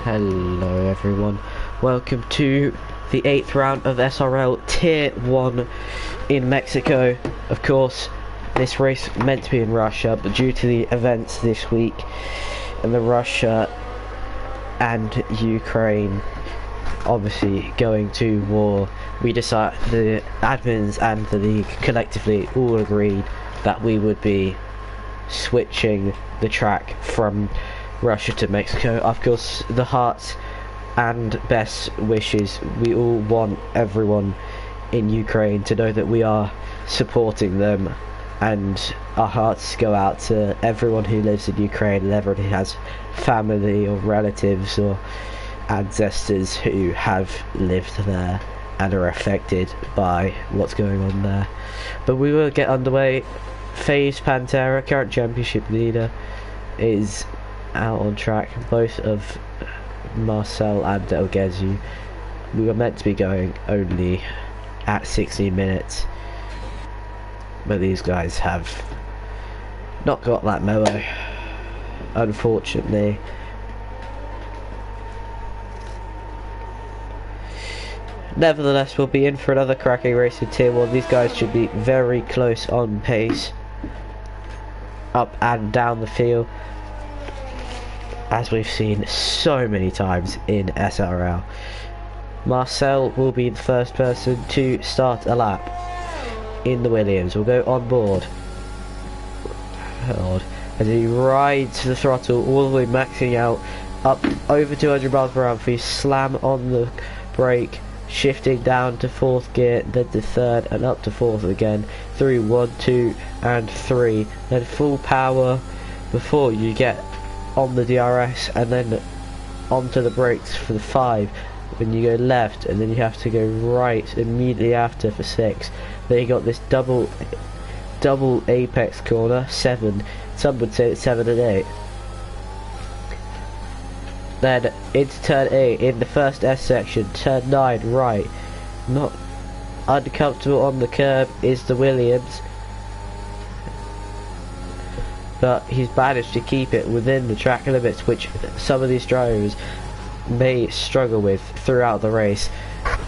Hello everyone, welcome to the 8th round of SRL Tier 1 in Mexico. Of course, this race meant to be in Russia, but due to the events this week and the Russia and Ukraine obviously going to war, we decided, the admins and the league collectively all agreed that we would be switching the track from Russia to Mexico. Of course, the hearts and best wishes, we all want everyone in Ukraine to know that we are supporting them, and our hearts go out to everyone who lives in Ukraine and everyone who has family or relatives or ancestors who have lived there and are affected by what's going on there. But we will get underway. FaZe Pantera, current championship leader, is out on track. Both of Marcel and Elgezu, we were meant to be going only at 16 minutes, but these guys have not got that memo, unfortunately. Nevertheless, we'll be in for another cracking race in Tier 1. These guys should be very close on pace, up and down the field, as we've seen so many times in SRL. Marcel will be the first person to start a lap in the Williams. We'll go on board. Lord. As he rides the throttle all the way, maxing out up over 200 miles per hour. If we slam on the brake, shifting down to 4th gear, then to 3rd and up to 4th again, through 1, 2 and 3, then full power before you get on the DRS, and then onto the brakes for the 5 when you go left, and then you have to go right immediately after for 6. Then you got this double apex corner, 7, some would say it's 7 and 8. Then into turn 8 in the first S section, turn 9 right. Not uncomfortable on the curb is the Williams, but he's managed to keep it within the track limits, which some of these drivers may struggle with throughout the race,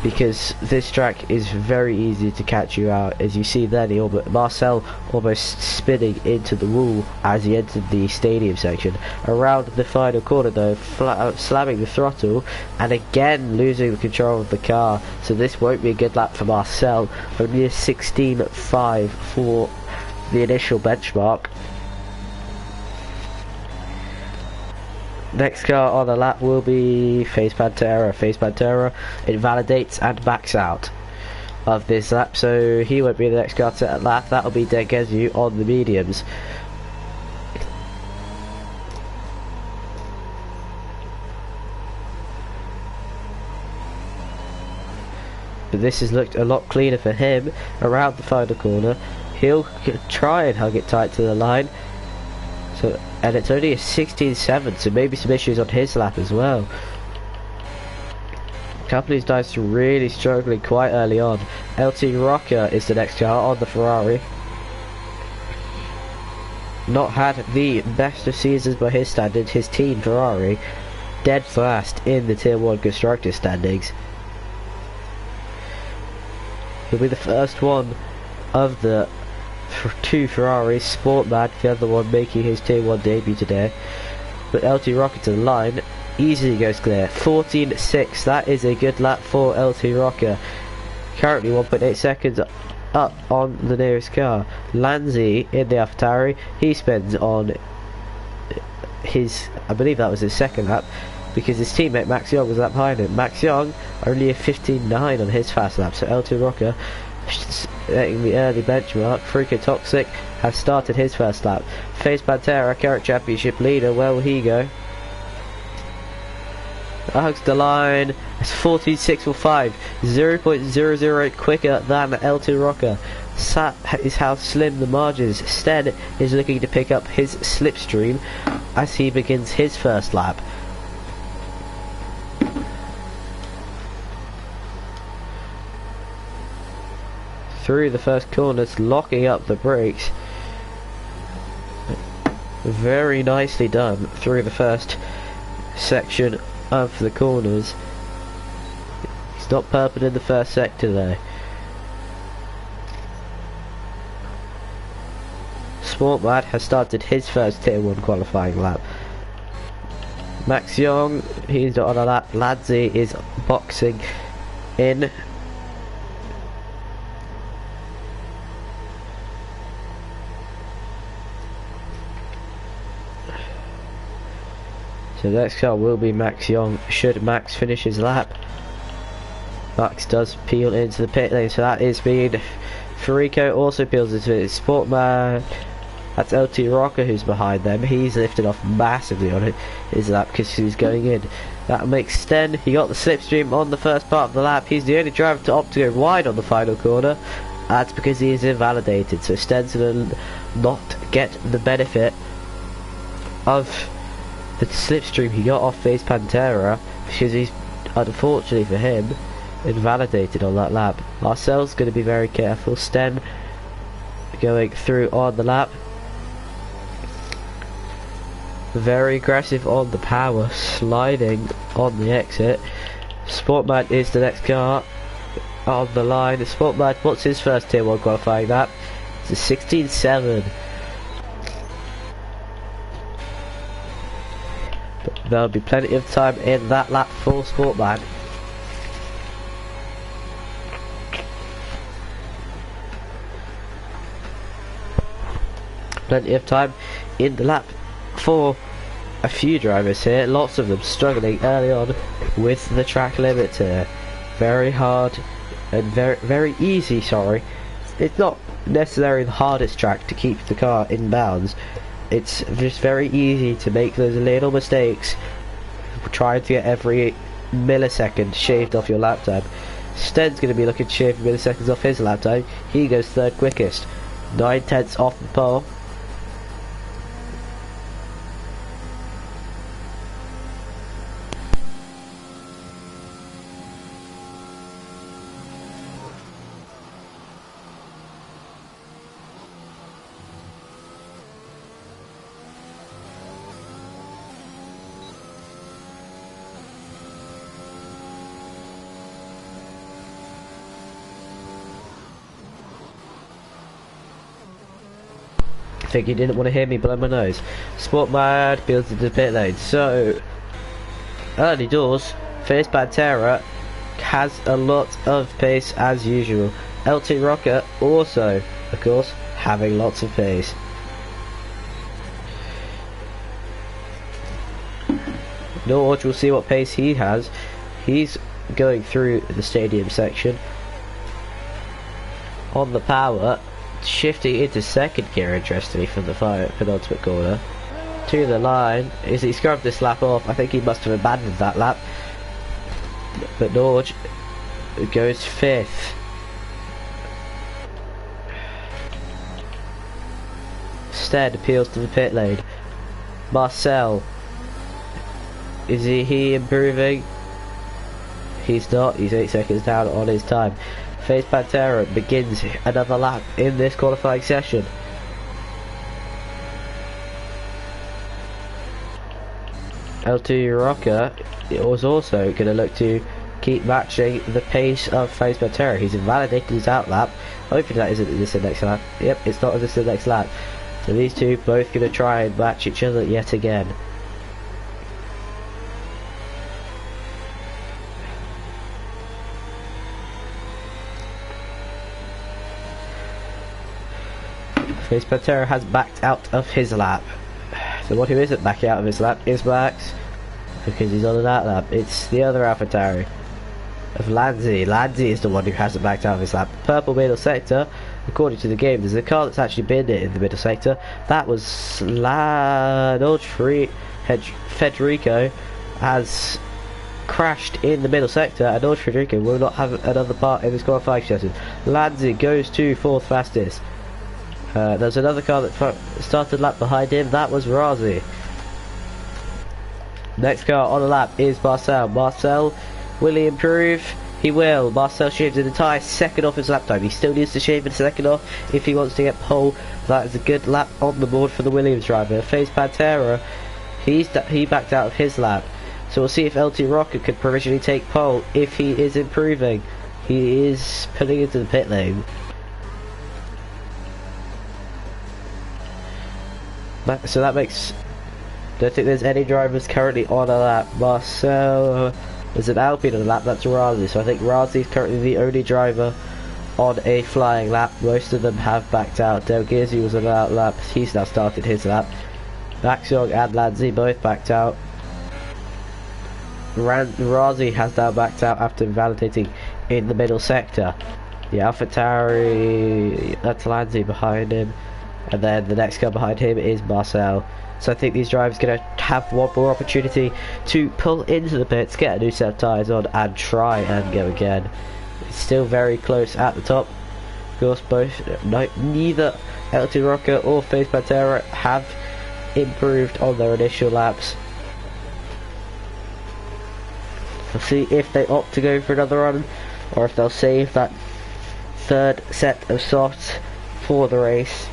because this track is very easy to catch you out. As you see there, Marcel almost spinning into the wall as he entered the stadium section. Around the final corner though, slamming the throttle and again losing the control of the car, so this won't be a good lap for Marcel. Only a 16.5 for the initial benchmark. Next car on the lap will be FaZe Pantera. FaZe Pantera invalidates and backs out of this lap, so he won't be the next car to lap. That'll be Elgezu on the mediums. But this has looked a lot cleaner for him around the final corner. He'll try and hug it tight to the line. So, and it's only a 16.7, so maybe some issues on his lap as well. A couple of these guys are really struggling quite early on. LT Rocker is the next car on the Ferrari. Not had the best of seasons by his standards. His team Ferrari dead fast in the Tier 1 constructor standings. He'll be the first one of the two Ferraris, Sportman, the other one making his Tier 1 debut today. But LT Rocker to the line, easily goes clear. 14.6, that is a good lap for LT Rocker. Currently 1.8 seconds up on the nearest car. Lanzi in the AlphaTauri, he spends on his, I believe that was his second lap, because his teammate Max Young was up behind him. Max Young only a 15.9 on his fast lap, so LT Rocker setting the early benchmark. Freaker Toxic has started his first lap. FaZe Pantera, current championship leader, where will he go? Hugs the line. It's 14.645, 0.008 quicker than LT Rocker. That is how slim the margins. Stead is looking to pick up his slipstream as he begins his first lap. Through the first corners, locking up the brakes. Very nicely done through the first section of the corners. He's not purple in the first sector though. Sportman has started his first Tier 1 qualifying lap. Max Young, he's not on a lap. Ladsy is boxing in. So the next car will be Max Young, should Max finish his lap. Max does peel into the pit lane, so that is being Farico also peels into it. Sportman, that's LT Rocker who's behind them. He's lifted off massively on his lap because he's going in. That makes Sten, he got the slipstream on the first part of the lap. He's the only driver to opt to go wide on the final corner. That's because he is invalidated, so Sten's going to not get the benefit of the slipstream he got off Face Pantera because he's, unfortunately for him, invalidated on that lap. Marcel's going to be very careful. Sten going through on the lap. Very aggressive on the power, sliding on the exit. Sportman is the next car on the line. Sportman, what's his first Tier 1 qualifying lap? It's a 16.7. But there'll be plenty of time in that lap for Sportman. Plenty of time in the lap for a few drivers here, lots of them struggling early on with the track limits here. Very hard and very easy, sorry. It's not necessarily the hardest track to keep the car in bounds. It's just very easy to make those little mistakes, trying to get every millisecond shaved off your lap time. Sten's going to be looking to shave milliseconds off his lap time. He goes third quickest, 9/10 off the pole. I think he didn't want to hear me blow my nose. Sportman builds into the pit lane. So early doors, Face Pantera has a lot of pace as usual. LT Rocker also, of course, having lots of pace. Norge, we'll see what pace he has. He's going through the stadium section on the power, shifting into second gear, interestingly, from the penultimate corner to the line. Is he scrubbed this lap off? I think he must have abandoned that lap. But Norge goes fifth. Stead appeals to the pit lane. Marcel, is he improving? He's not. He's 8 seconds down on his time. Face Pantera begins another lap in this qualifying session. LT Rocker was also going to look to keep matching the pace of Face Pantera. He's invalidated his out lap. Hopefully that isn't this the next lap. Yep, it's not this the next lap. So these two both going to try and match each other yet again. Face Pantera has backed out of his lap. So what who isn't backing out of his lap is Max, because he's on an out lap. It's the other AlphaTauri of Lanzi. Lanzi is the one who hasn't backed out of his lap. Purple middle sector, according to the game, there's a car that's actually been in the middle sector. That was Federico has crashed in the middle sector, and Norge Federico will not have another part in this qualifying session. Lanzi goes to fourth fastest. There's another car that started lap behind him. That was Razi. Next car on the lap is Marcel. Marcel, will he improve? He will. Marcel shaves an entire second off his lap time. He still needs to shave a second off if he wants to get pole. That is a good lap on the board for the Williams driver. Face Pantera, he backed out of his lap. So we'll see if LT Rocker could provisionally take pole if he is improving. He is pulling into the pit lane. So that makes... Don't think there's any drivers currently on a lap. Marcel... There's an Alpine on a lap, that's Razi. So I think Razi is currently the only driver on a flying lap. Most of them have backed out. Del Gizzi was on a lap. He's now started his lap. Maxong and Lanzi both backed out. Razi has now backed out after validating in the middle sector. The AlphaTauri, that's Lanzi behind him. And then the next car behind him is Marcel. So I think these drivers are going to have one more opportunity to pull into the pits, get a new set of tyres on and try and go again. It's still very close at the top. Of course, neither LT Rocker or Face Pantera have improved on their initial laps. We'll see if they opt to go for another run or if they'll save that third set of softs for the race,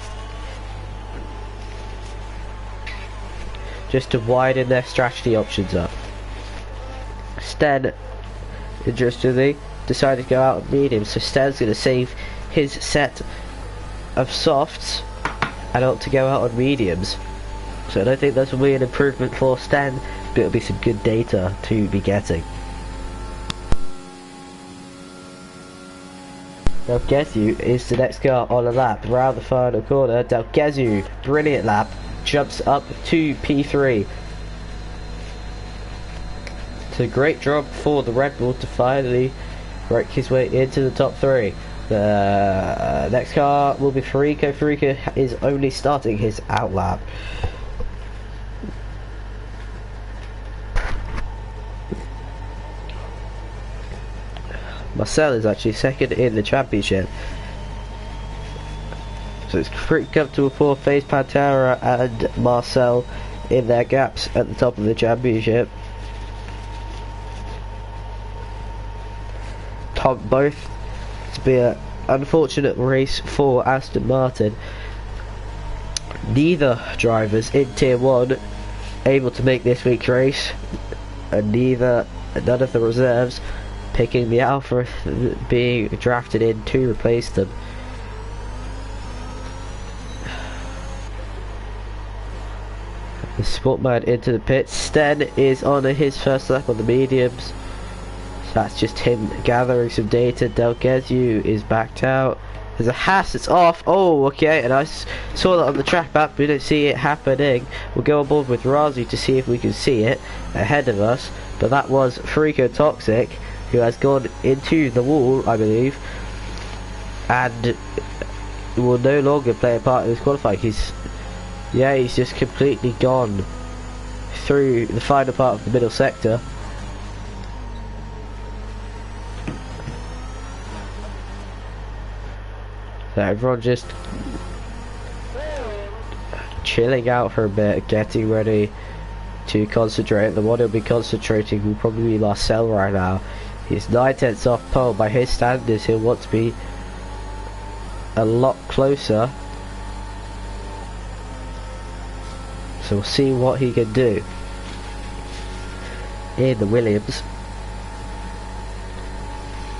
just to widen their strategy options up. Sten, interestingly, decided to go out on mediums, so Sten's going to save his set of softs and opt to go out on mediums. So I don't think this will be an improvement for Sten, but it'll be some good data to be getting. Delgezu is the next car on a lap. Around the final corner, Delgezu, brilliant lap, jumps up to P3. It's a great job for the Red Bull to finally break his way into the top 3. The next car will be Farico. Farico is only starting his out lap. Marcel is actually second in the championship. So it's pretty comfortable for Face Pantera and Marcel in their gaps at the top of the championship. Both to be an unfortunate race for Aston Martin. Neither drivers in Tier 1 able to make this week's race, and none of the reserves picking the Alpha being drafted in to replace them. The Sportman into the pits. Sten is on his first lap on the mediums. So that's just him gathering some data. Delgezu is backed out. There's a Haas that's off. Oh, okay, and I saw that on the track map. We don't see it happening. We'll go on board with Razi to see if we can see it ahead of us. But that was Farico Toxic, who has gone into the wall, I believe, and will no longer play a part in this qualifying. He's just completely gone through the final part of the middle sector. So everyone just chilling out for a bit, getting ready to concentrate. The one who'll be concentrating will probably be Marcel right now. He's 9/10 off pole. By his standards, he'll want to be a lot closer. So we'll see what he can do in the Williams.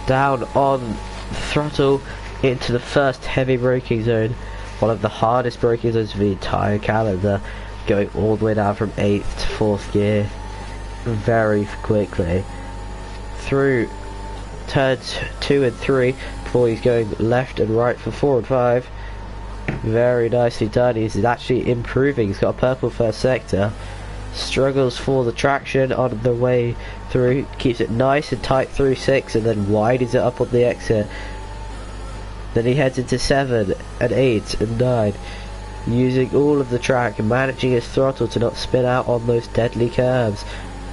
Down on the throttle into the first heavy braking zone. One of the hardest braking zones of the entire calendar. Going all the way down from 8th to 4th gear very quickly. Through turns 2 and 3 before he's going left and right for 4 and 5. Very nicely done. He's actually improving. He's got a purple first sector. Struggles for the traction on the way through. Keeps it nice and tight through 6 and then widens it up on the exit. Then he heads into 7 and 8 and 9. Using all of the track and managing his throttle to not spin out on those deadly curves.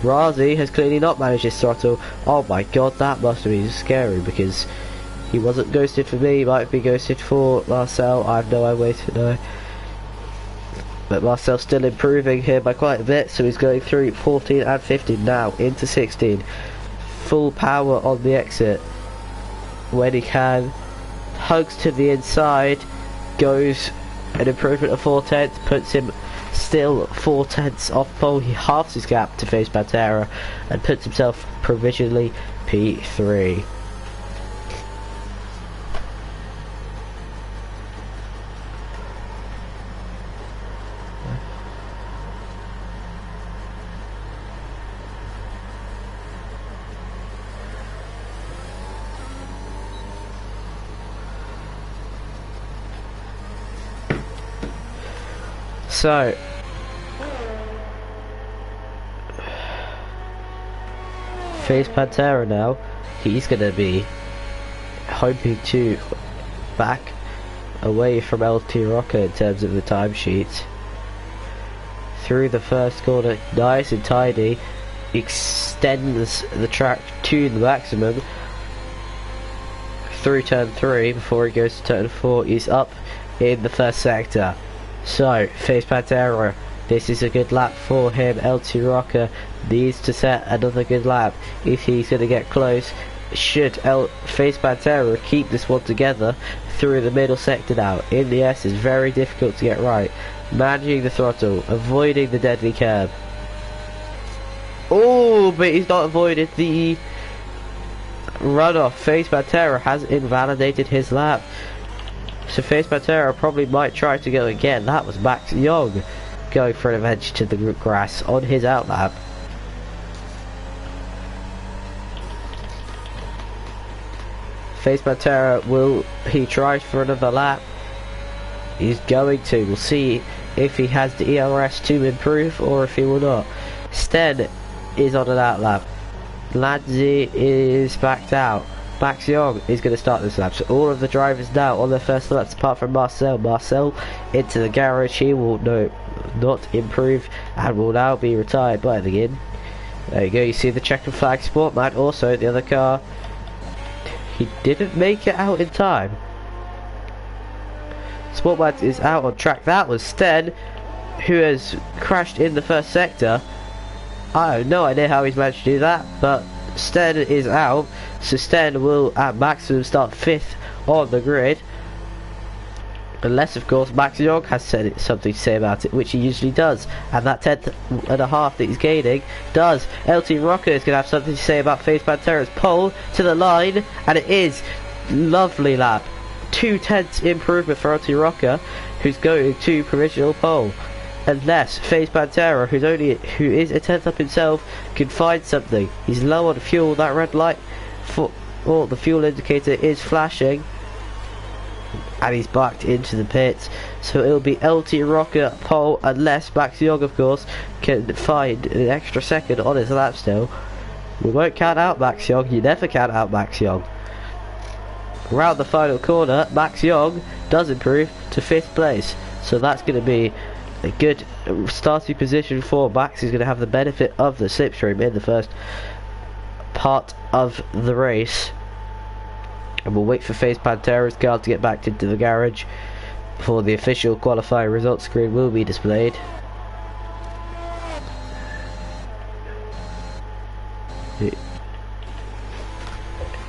Razi has clearly not managed his throttle. Oh my god, that must have been scary, because he wasn't ghosted for me, he might be ghosted for Marcel. I have no way to know. But Marcel's still improving here by quite a bit, so he's going through 14 and 15 now into 16. Full power on the exit when he can. Hugs to the inside, goes an improvement of 4/10, puts him still 4/10 off pole. He halves his gap to face Pantera and puts himself provisionally P3. So, face Pantera now. He's going to be hoping to back away from LT Rocker in terms of the timesheets. Through the first corner, nice and tidy. Extends the track to the maximum. Through turn 3 before he goes to turn 4. He's up in the first sector. So, face Pantera, this is a good lap for him. LT Rocker needs to set another good lap if he's going to get close. Should face Pantera keep this one together through the middle sector now. In the S is very difficult to get right. Managing the throttle, avoiding the deadly curb. Oh, but he's not avoided the runoff. Face Pantera has invalidated his lap. So face Pantera probably might try to go again. That was Max Young going for an advantage to the grass on his outlap. Face Pantera, will he try for another lap? He's going to. We'll see if he has the ERS to improve or if he will not. Sten is on an outlap. Lanzi is backed out. Max Young is going to start this lap. So all of the drivers now on their first laps apart from Marcel. Marcel into the garage. He will not improve and will now be retired by the end. There you go. You see the checkered flag. Sportman also the other car. He didn't make it out in time. Sportman is out on track. That was Sten, who has crashed in the first sector. I have no idea how he's managed to do that, but Sten is out, so Sten will at maximum start 5th on the grid, unless of course Max Young has something to say about it, which he usually does, and that 10th and a half that he's gaining does. LT Rocker is going to have something to say about face Pantera's pole to the line, and it is lovely lap. 2/10 improvement for LT Rocker, who's going to provisional pole. Unless face Pantera, who is a 10th up himself, can find something. He's low on fuel. That red light for the fuel indicator is flashing, and he's backed into the pits. So it'll be LT Rocker pole, unless Max Young, of course, can find an extra second on his lap still. We won't count out Max Young. You never count out Max Young. Round the final corner, Max Young does improve to 5th place. So that's going to be a good starting position for Max. He's going to have the benefit of the slipstream in the first part of the race. And we'll wait for face Pantera's car to get back into the garage before the official qualifying results screen will be displayed.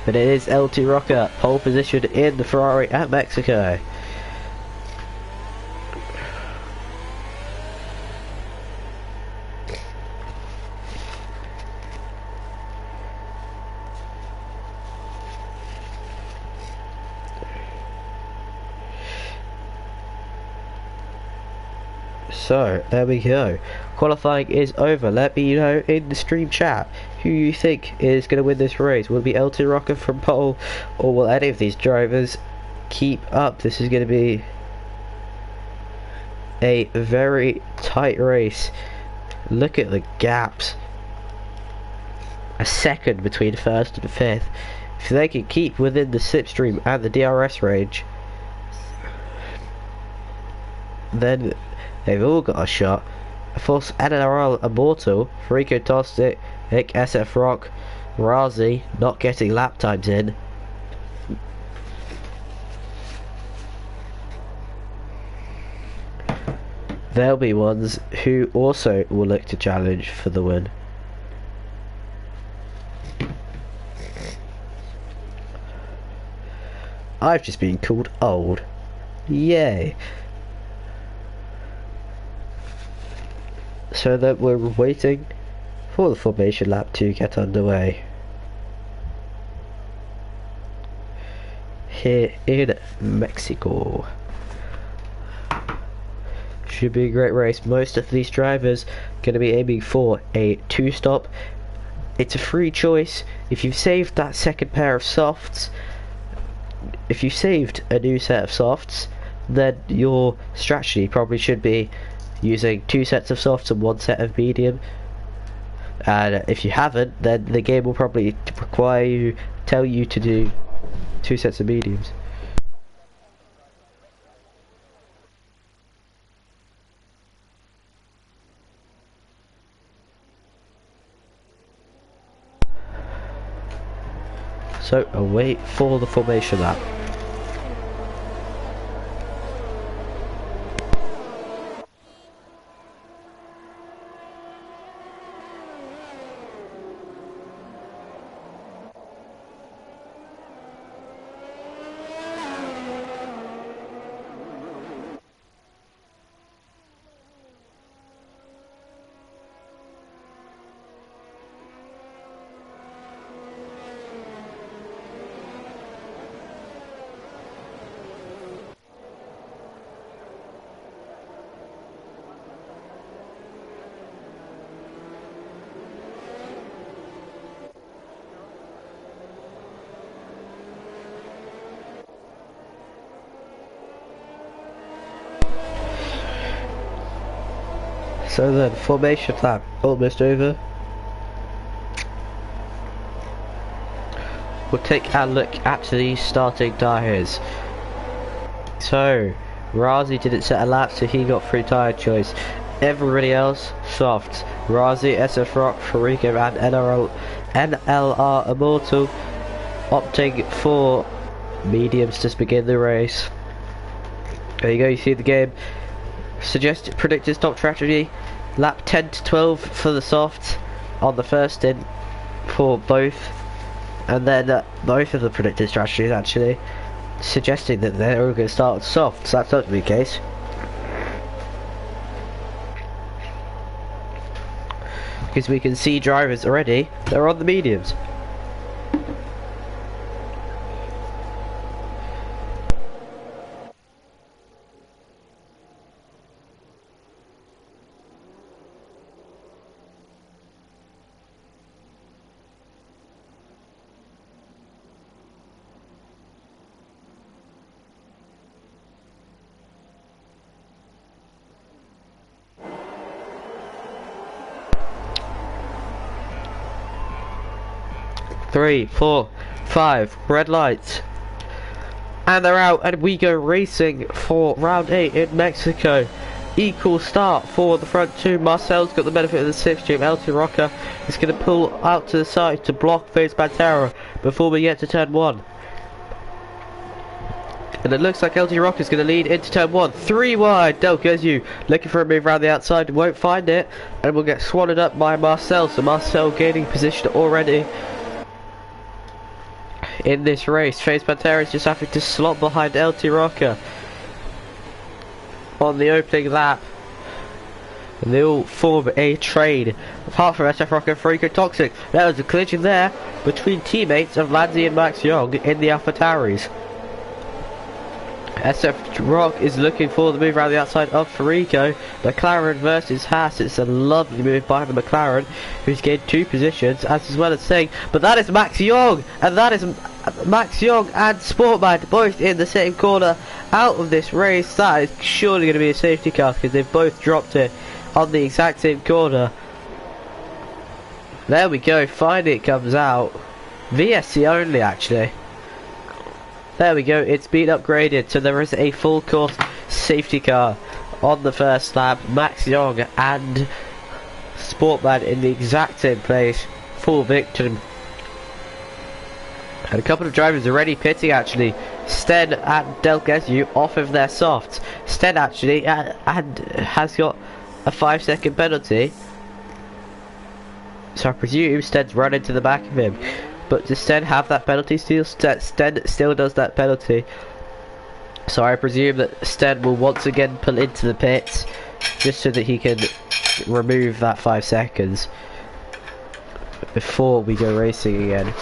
But it is LT Rocker, pole position in the Ferrari at Mexico. So, there we go. Qualifying is over. Let me know in the stream chat who you think is going to win this race. Will it be LT Rocker from pole, or will any of these drivers keep up? This is going to be a very tight race. Look at the gaps. A second between 1st and 5th. If they can keep within the slipstream and the DRS range, then they've all got a shot. Of course, SRL Immortal, Rico Tostic, SF Rock, Razi not getting lap times in. There'll be ones who also will look to challenge for the win. I've just been called old. Yay. So that we're waiting for the formation lap to get underway here in Mexico. Should be a great race. Most of these drivers going to be aiming for a 2-stop. It's a free choice. If you've saved that second pair of softs, if you saved a new set of softs, then your strategy probably should be using 2 sets of softs and 1 set of medium. And if you haven't, then the game will probably require you, tell you to do 2 sets of mediums. So await for the formation lap. So then, formation lap almost over. We'll take a look at the starting tyres. So, Razi didn't set a lap, so he got free tyre choice. Everybody else, soft. Razi, SF Rock, Farico and NLR Immortal opting for mediums to begin the race. There you go, you see the game. Suggested predicted stop strategy, lap 10 to 12 for the softs on the first stint for both, and then both of the predicted strategies actually suggesting that they're all going to start with softs. That's not to be the case. Because we can see drivers already, they're on the mediums. Three, 4, 5, red lights, and they're out, and we go racing for round 8 in Mexico. Equal start for the front two. Marcel's got the benefit of the 6th stream. LT Rocker is going to pull out to the side to block Face Pantera before we get to turn 1. And it looks like LT Rocker is going to lead into turn 1. 3 wide. Del Gezu looking for a move around the outside. Won't find it. And will get swallowed up by Marcel. So Marcel gaining position already in this race. Face Pantera is just having to slot behind LT Rocker on the opening lap. And they all form a trade. Apart from SF Rocker and Freako Toxic. There was a collision there between teammates of Lanzi and Max Young in the AlphaTauris. SF Rock is looking for the move around the outside of Freako. McLaren versus Haas. It's a lovely move by the McLaren, who's gained 2 positions, as well as saying, but that is Max Young, and that is Max Young and Sportman both in the same corner out of this race. That is surely going to be a safety car because they've both dropped it on the exact same corner. There we go, finally it comes out. VSC only actually. There we go, it's been upgraded, so there is a full course safety car on the first lap. Max Young and Sportman in the exact same place, full victim. And a couple of drivers already pitting actually. Sten and Del Gezu off of their softs. Sten actually and has got a 5-second penalty. So I presume Sten's run into the back of him. But does Sten have that penalty still? Sten still does that penalty. So I presume that Sten will once again pull into the pits just so that he can remove that 5 seconds before we go racing again.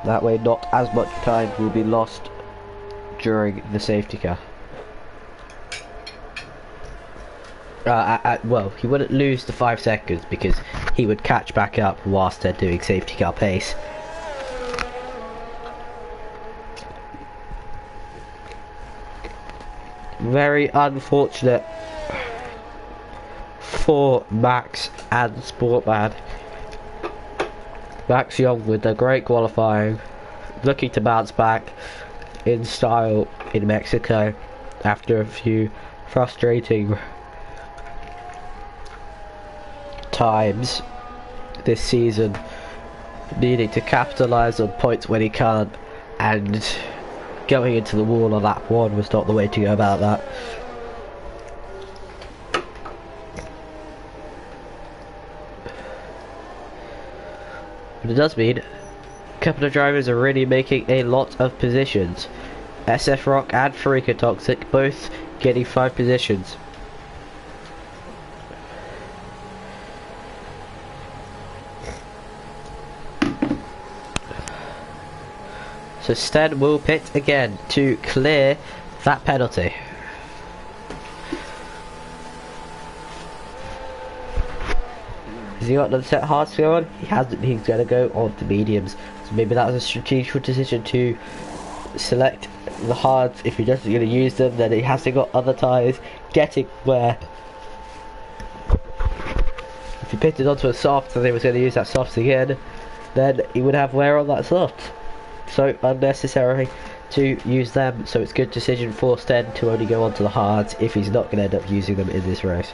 That way not as much time will be lost during the safety car. Well, he wouldn't lose the 5 seconds because he would catch back up whilst they're doing safety car pace. Very unfortunate for Max and Sportman. Max Young with a great qualifying, looking to bounce back in style in Mexico after a few frustrating times this season, needing to capitalise on points when he can't, and going into the wall on lap 1 was not the way to go about that. But it does mean a couple of drivers are really making a lot of positions. SF Rock and Farika Toxic both getting 5 positions. So Sten will pit again to clear that penalty. Has he got another set of hards to go on? He hasn't. He's going to go on to mediums. So maybe that was a strategic decision to select the hards. If he doesn't going to use them, then he hasn't got other tyres getting wear. If he pitted onto a soft and he was going to use that soft again, then he would have wear on that soft. So unnecessary to use them, so it's a good decision for Sten to only go onto the hards if he's not going to end up using them in this race.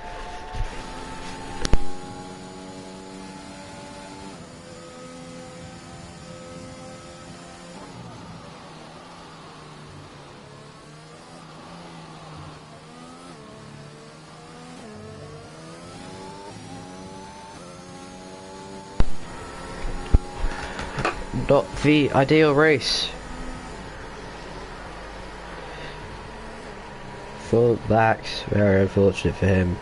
Not the ideal race for Max, very unfortunate for him.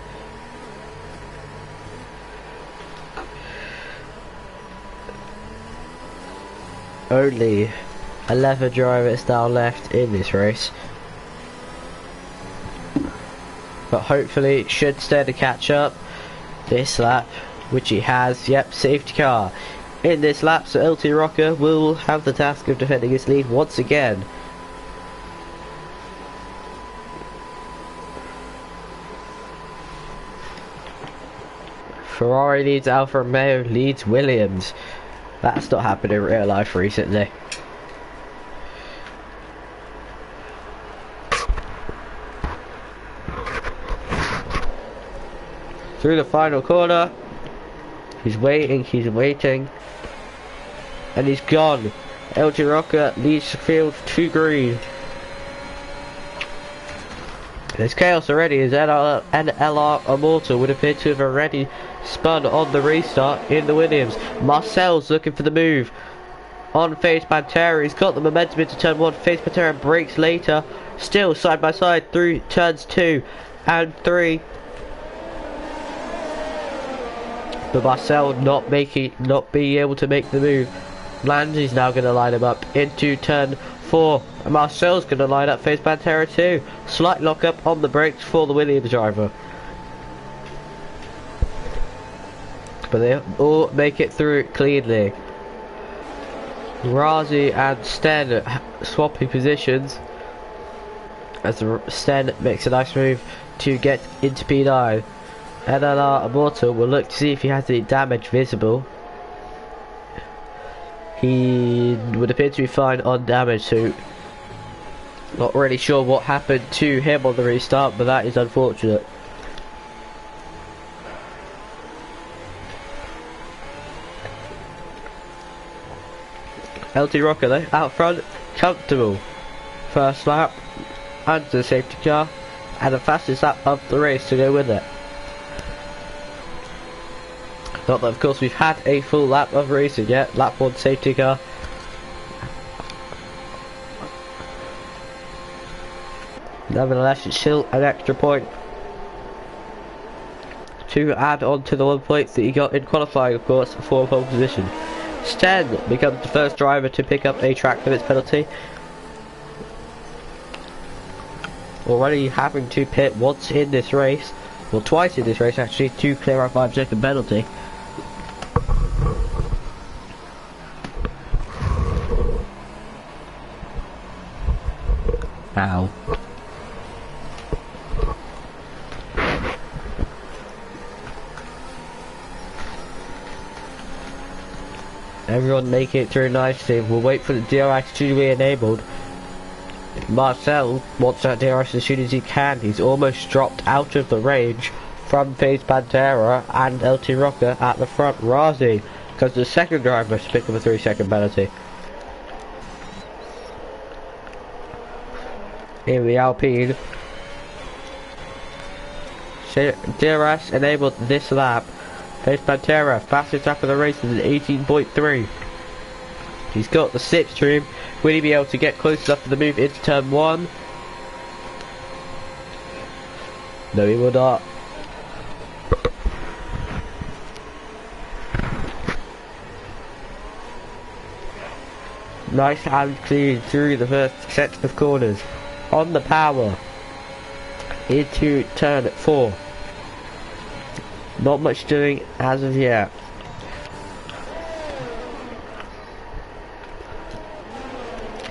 Only 11 drivers now left in this race, but hopefully should stand to catch up this lap, which he has. Yep, safety car in this lap, so LT Rocker will have the task of defending his lead once again. Ferrari leads Alfa Romeo, leads Williams. That's not happened in real life recently. Through the final corner. He's waiting, and he's gone. LT Rocker leads the field to green. There's chaos already as NLR Immortal would appear to have already spun on the restart in the Williams. Marcel's looking for the move on FaZe Pantera. He's got the momentum into turn 1. FaZe Pantera breaks later. Still side by side through turns 2 and 3. But Marcel not being able to make the move. Landy's now going to line him up into turn 4. And Marcel's going to line up FaZe Pantera too. Slight lock up on the brakes for the Williams driver. But they all make it through cleanly. Razi and Sten swapping positions as Sten makes a nice move to get into P9. NLR Immortal will look to see if he has any damage visible. He would appear to be fine on damage, so not really sure what happened to him on the restart, but that is unfortunate. LT Rocker though, out front, comfortable. First lap, under the safety car, and the fastest lap of the race to go with it. Not that of course we've had a full lap of racing yet. Lap 1 safety car. Nevertheless, it's still an extra point to add on to the 1 point that he got in qualifying, of course, for pole position. Sten becomes the first driver to pick up a track limits penalty. Already having to pit once in this race, well twice in this race actually, to clear a 5-second penalty. Ow. Everyone making it through nicely. We'll wait for the DRS to be enabled. Marcel wants that DRS as soon as he can. He's almost dropped out of the range from FaZe Pantera and LT Rocker at the front. Razi, because the second driver to pick up a 3-second penalty. In the Alpine, DRS enabled this lap. FaZe Pantera, fastest lap of the race is 18.3. He's got the slipstream. Will he be able to get close enough for the move into turn 1? No, he will not. Nice and clean through the first set of corners. On the power. Into turn 4. Not much doing as of yet.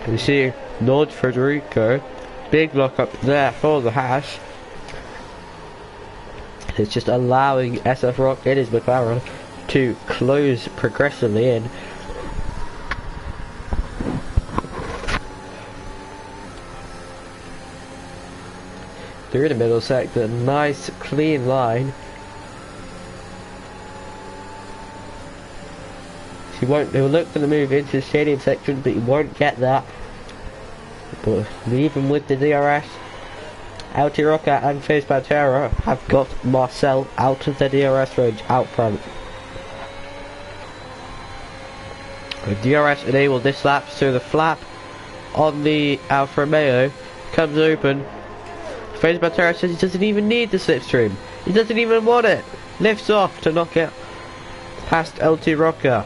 You see Nord Federico, big lock up there for the hash. It's just allowing SF Rock in his McLaren to close progressively in. Through the middle sector, nice clean line. He'll look for the move into the stadium section, but he won't get that. But even with the DRS, LT Rocker and FaZe Pantera have got Marcel out of the DRS range out front. The DRS enabled this lap, so the flap on the Alfa Romeo comes open. FaZe Pantera says he doesn't even need the slipstream. He doesn't even want it. Lifts off to knock it past LT Rocker.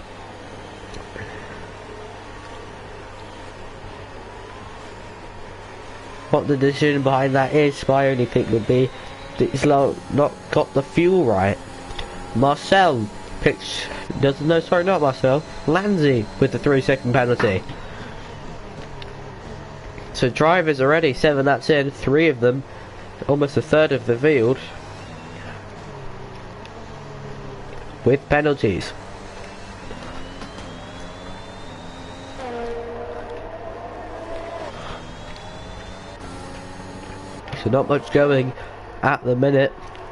What the decision behind that is, my only pick would be that he's not got the fuel right. Marcel picks, not Marcel, Lanzi with the 3-second penalty. So drivers already 7 laps in, 3 of them, almost a third of the field, with penalties. So not much going at the minute.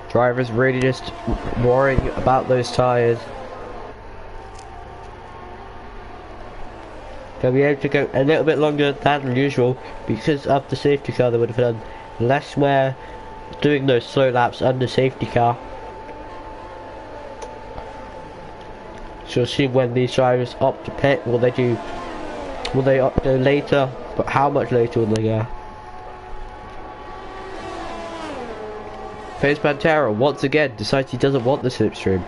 Drivers really just worrying about those tyres. They'll be able to go a little bit longer than usual because of the safety car. They would have done less wear doing those slow laps under safety car. So we'll see when these drivers opt to pit. Will they opt to later? But how much later will they go? FaZe Pantera once again decides he doesn't want the slipstream.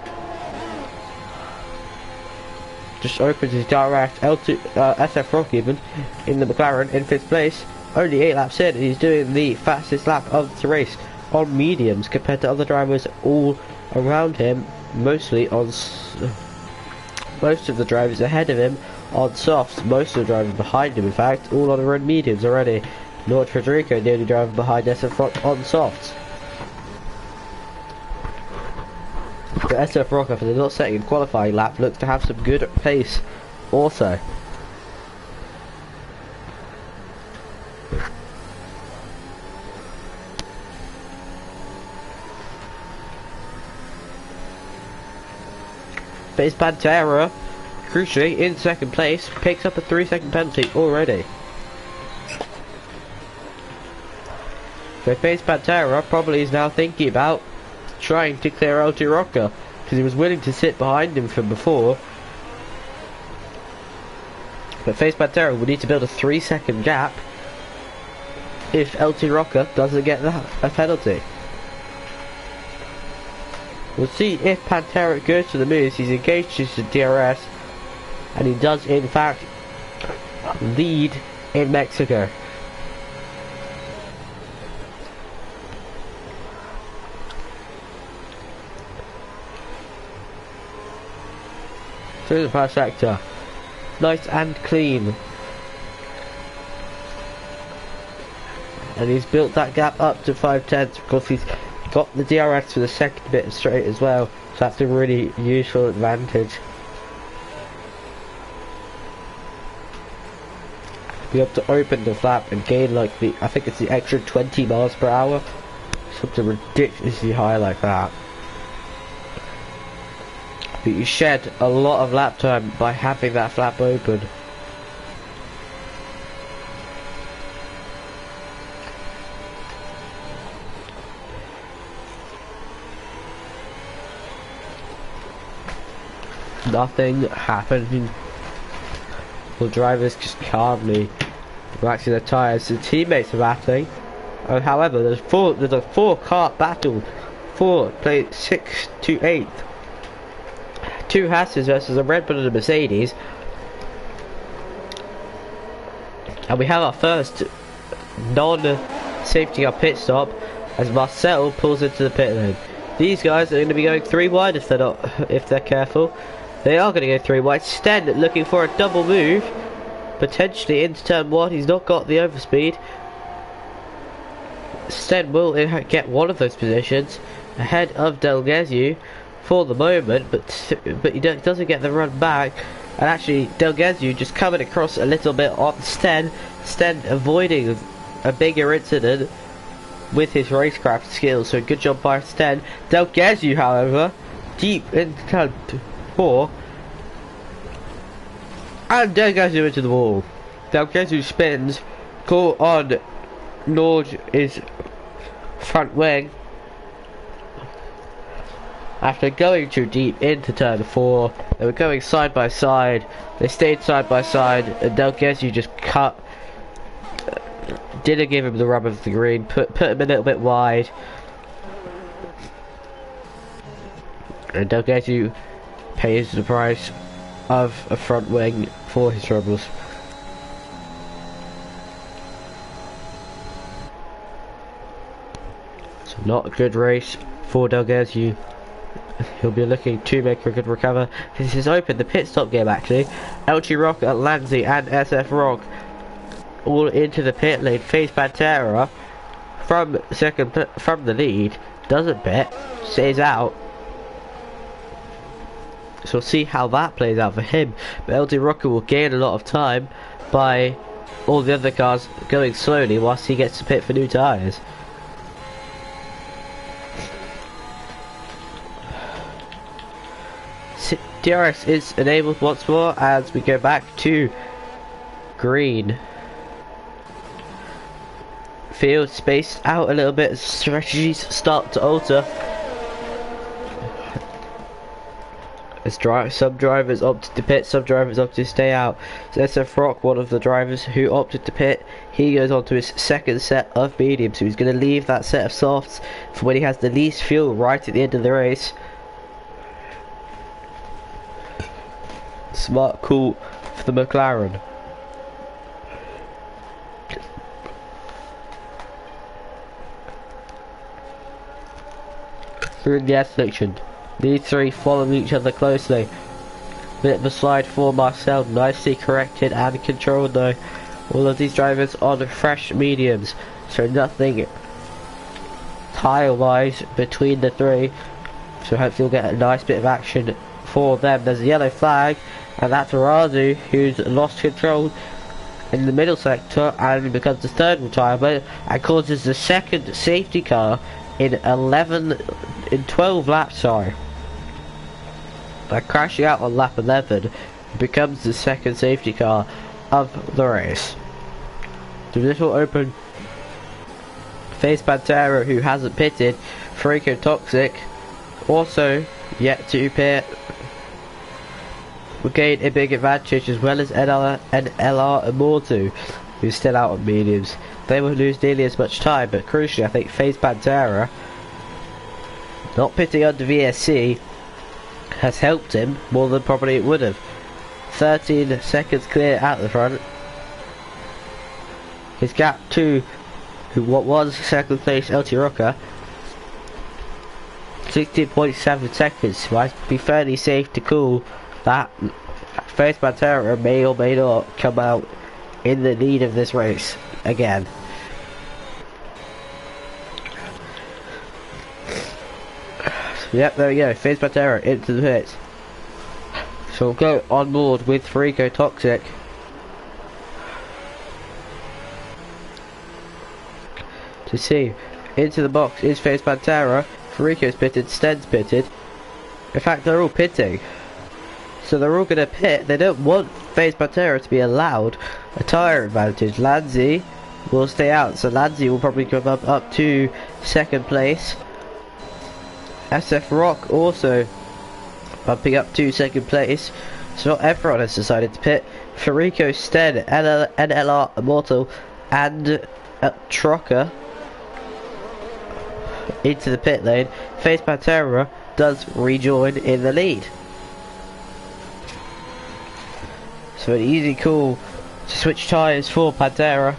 Just opens his direct SF Rock even in the McLaren in 5th place. Only 8 laps in, and he's doing the fastest lap of the race on mediums compared to other drivers all around him. Mostly on most of the drivers ahead of him on softs. Most of the drivers behind him, in fact, all on the road mediums already. Nord Federico, the only driver behind SF Rock on softs. But SF Rock, after they're not setting a qualifying lap, looks to have some good pace also. FaZe Pantera, crucially in 2nd place, picks up a 3-second penalty already. So FaZe Pantera probably is now thinking about trying to clear LT Rocker, because he was willing to sit behind him from before. But FaZe Pantera will need to build a 3-second gap if LT Rocker doesn't get a penalty. We'll see if Pantera goes to the moves. He's engaged into DRS, and he does in fact lead in Mexico. Through the first sector, nice and clean, and he's built that gap up to 5/10 because he's got the DRS for the second bit of straight as well, so that's a really useful advantage. Be able to open the flap and gain like I think it's the extra 20 miles per hour, something ridiculously high like that. But you shed a lot of lap time by having that flap open. Nothing happened. The drivers just calmly waxing their tyres. The teammates are battling. However, there's a four-car battle. 4 play 6 to 8. 2 Hasses versus a Red Bull and a Mercedes. And we have our first non-safety car pit stop as Marcel pulls into the pit lane. These guys are going to be going 3 wide if they're careful. They are going to go 3 wide. Sten looking for a double move, potentially into turn 1. He's not got the overspeed. Sten will get one of those positions ahead of Delgezu for the moment, but he doesn't get the run back. And actually, Delgezu just coming across a little bit on Sten. Sten avoiding a bigger incident with his racecraft skills. So good job by Sten. Delgezu, however, deep into turn 4, and Delgezu into the wall. Delgezu spins, caught on Norge's front wing after going too deep into turn 4. They were going side by side. They stayed side by side, and Delgezu just didn't give him the rub of the green, put him a little bit wide, and Delgezu pays the price of a front wing for his troubles. So not a good race for Delgezu. He'll be looking to make a good recover. This is open, the pit stop game actually. LG Rock, Lanzi and SF Rock all into the pit lane. Face Pantera from the lead, doesn't pit, stays out. So we'll see how that plays out for him. But LD Rocker will gain a lot of time by all the other cars going slowly whilst he gets to pit for new tyres. DRS is enabled once more as we go back to green. Field spaced out a little bit, strategies start to alter. As some drivers opted to pit, some drivers opted to stay out. So SF Rock, one of the drivers who opted to pit, he goes on to his second set of mediums. So he's going to leave that set of softs for when he has the least fuel right at the end of the race. Smart call for the McLaren. Through the S section. These 3 follow each other closely. Bit of a slide for Marcel, nicely corrected and controlled though. All of these drivers on fresh mediums, so nothing tire wise between the 3. So hopefully we'll get a nice bit of action for them. There's a yellow flag, and that's Razu who's lost control in the middle sector and becomes the 3rd retirement and causes the 2nd safety car in 12 laps, sorry. By crashing out on lap 11, becomes the 2nd safety car of the race. The little open face Pantera, who hasn't pitted, Freaking Toxic, also yet to pit, will gain a big advantage, as well as NLR and LR Immortu. who's still out on mediums. They will lose nearly as much time, but crucially I think FaZe Pantera, not pitting under VSC, has helped him more than probably it would have. 13 seconds clear out the front. His gap to what was second place LT Rocker, 16.7 seconds. Might be fairly safe to call that FaZe Pantera may or may not come out in the lead of this race again. Yep, there we go. FaZe Pantera into the pit. So we'll go on board with Rico Toxic. To see into the box is FaZe Pantera. Rico's pitted, Sten's pitted. In fact, they're all pitting. So they're all gonna pit. They don't want FaZe Pantera to be allowed a tyre advantage. Lanzi will stay out, so Lanzi will probably come up to second place. SF Rock also bumping up to second place. So not everyone has decided to pit. Farico, Sten, NLR, Immortal, and Trocker into the pit lane. FaZe Pantera does rejoin in the lead. So an easy call to switch tyres for Pantera.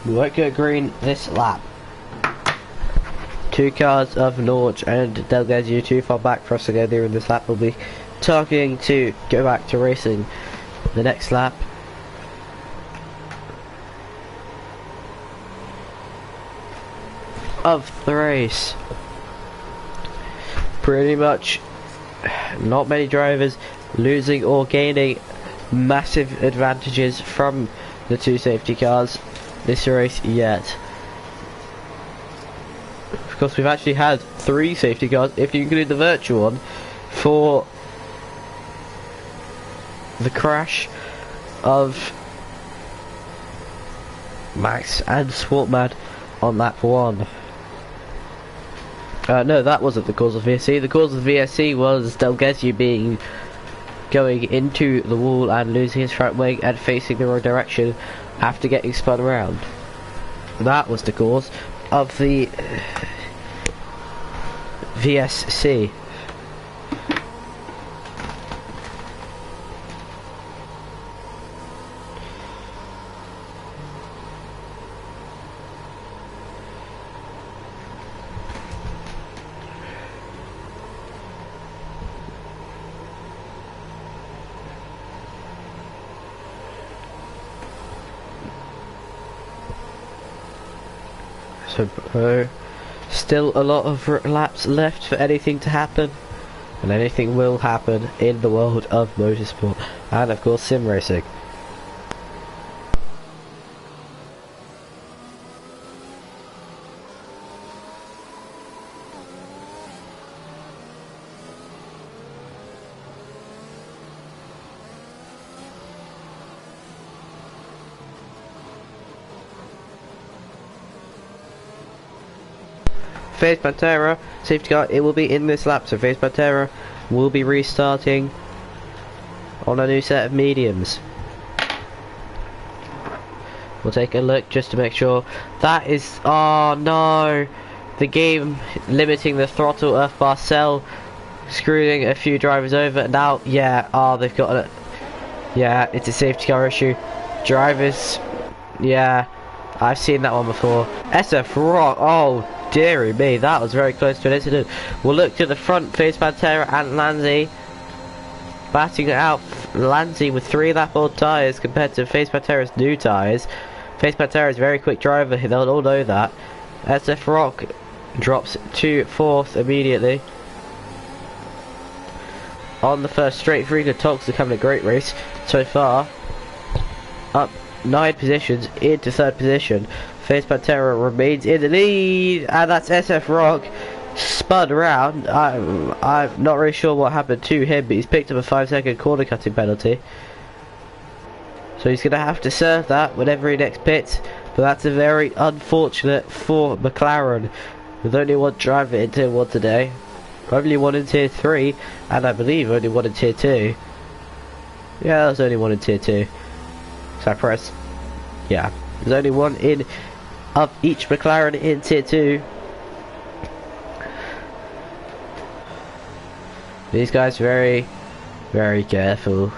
We won't go green this lap. Two cars of Norge and Delgazio too far back for us to go there in this lap. We'll be targeting to go back to racing the next lap. Of the race. Pretty much not many drivers losing or gaining massive advantages from the two safety cars this race yet. Of course, we've actually had 3 safety cars, if you include the virtual one, for the crash of Max and Sportman on lap 1. No, that wasn't the cause of VSC. The cause of VSC was Delgazio going into the wall and losing his front wing and facing the wrong direction after getting spun around. That was the cause of the VSC. So still a lot of laps left for anything to happen, and anything will happen in the world of motorsport and of course sim racing. FaZe Pantera, safety car, it will be in this lap, so FaZe Pantera will be restarting on a new set of mediums. We'll take a look just to make sure. That is, oh no, the game limiting the throttle of Barcel, screwing a few drivers over. Now, yeah, oh, they've got it. Yeah, it's a safety car issue. Drivers, yeah, I've seen that one before. SF Rock, oh dearie me, that was very close to an incident. We'll look to the front, FaZe Pantera and Lanzi. batting out Lanzi with 3 lap old tyres compared to Face Pantera's new tyres. Face Pantera is a very quick driver, they'll all know that. SF Rock drops to 4th immediately. On the first straight, Friga Tox are having a great race so far. Up 9 positions into 3rd position. Face Pantera remains in the lead, and that's SF Rock. Spun around. I'm not really sure what happened to him, but he's picked up a 5-second corner cutting penalty. So he's going to have to serve that whenever he next pits. But that's a very unfortunate for McLaren, with only one driver in Tier 1 today. Only one in Tier 3, and I believe only one in Tier 2. Yeah, there's only one in Tier 2. So I press. Yeah, there's only one in of each McLaren in Tier 2. These guys very, very careful.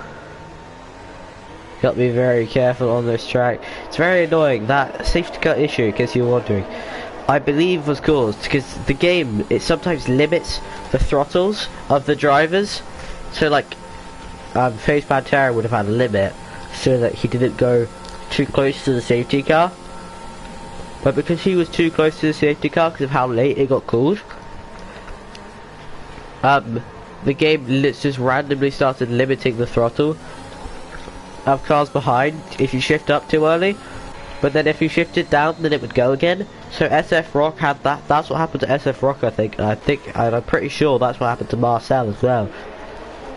Got to be very careful on this track. It's very annoying, that safety car issue, in case you're wondering, I believe was caused because the game, it sometimes limits the throttles of the drivers. So like, Face Pantera would have had a limit so that he didn't go too close to the safety car. But because he was too close to the safety car because of how late it got called, the game just randomly started limiting the throttle of cars behind if you shift up too early. But then if you shifted down, then it would go again. So SF Rock had that. That's what happened to SF Rock, I think. And I'm pretty sure that's what happened to Marcel as well.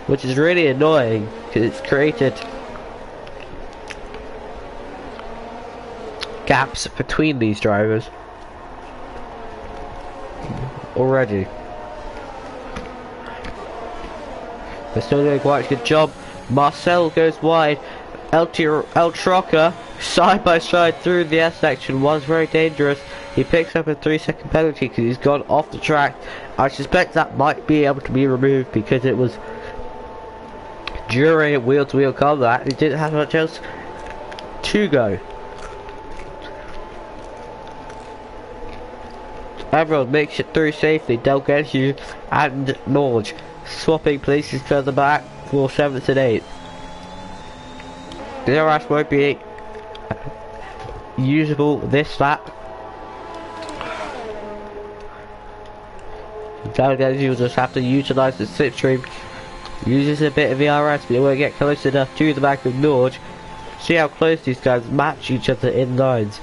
Which is really annoying, because it's created gaps between these drivers already. They're still doing quite a good job. Marcel goes wide. El Trocker side by side through the S section was very dangerous. He picks up a 3-second penalty because he's gone off the track. I suspect that might be able to be removed because it was during wheel-to-wheel combat. He didn't have much else to go. Everyone makes it through safely. Delgesu and Norge swapping places further back for 7th and 8th. The DRS won't be usable this lap. Delgesu will just have to utilise the slipstream. Uses a bit of ERS, but it won't get close enough to the back of Norge. See how close these guys match each other in lines.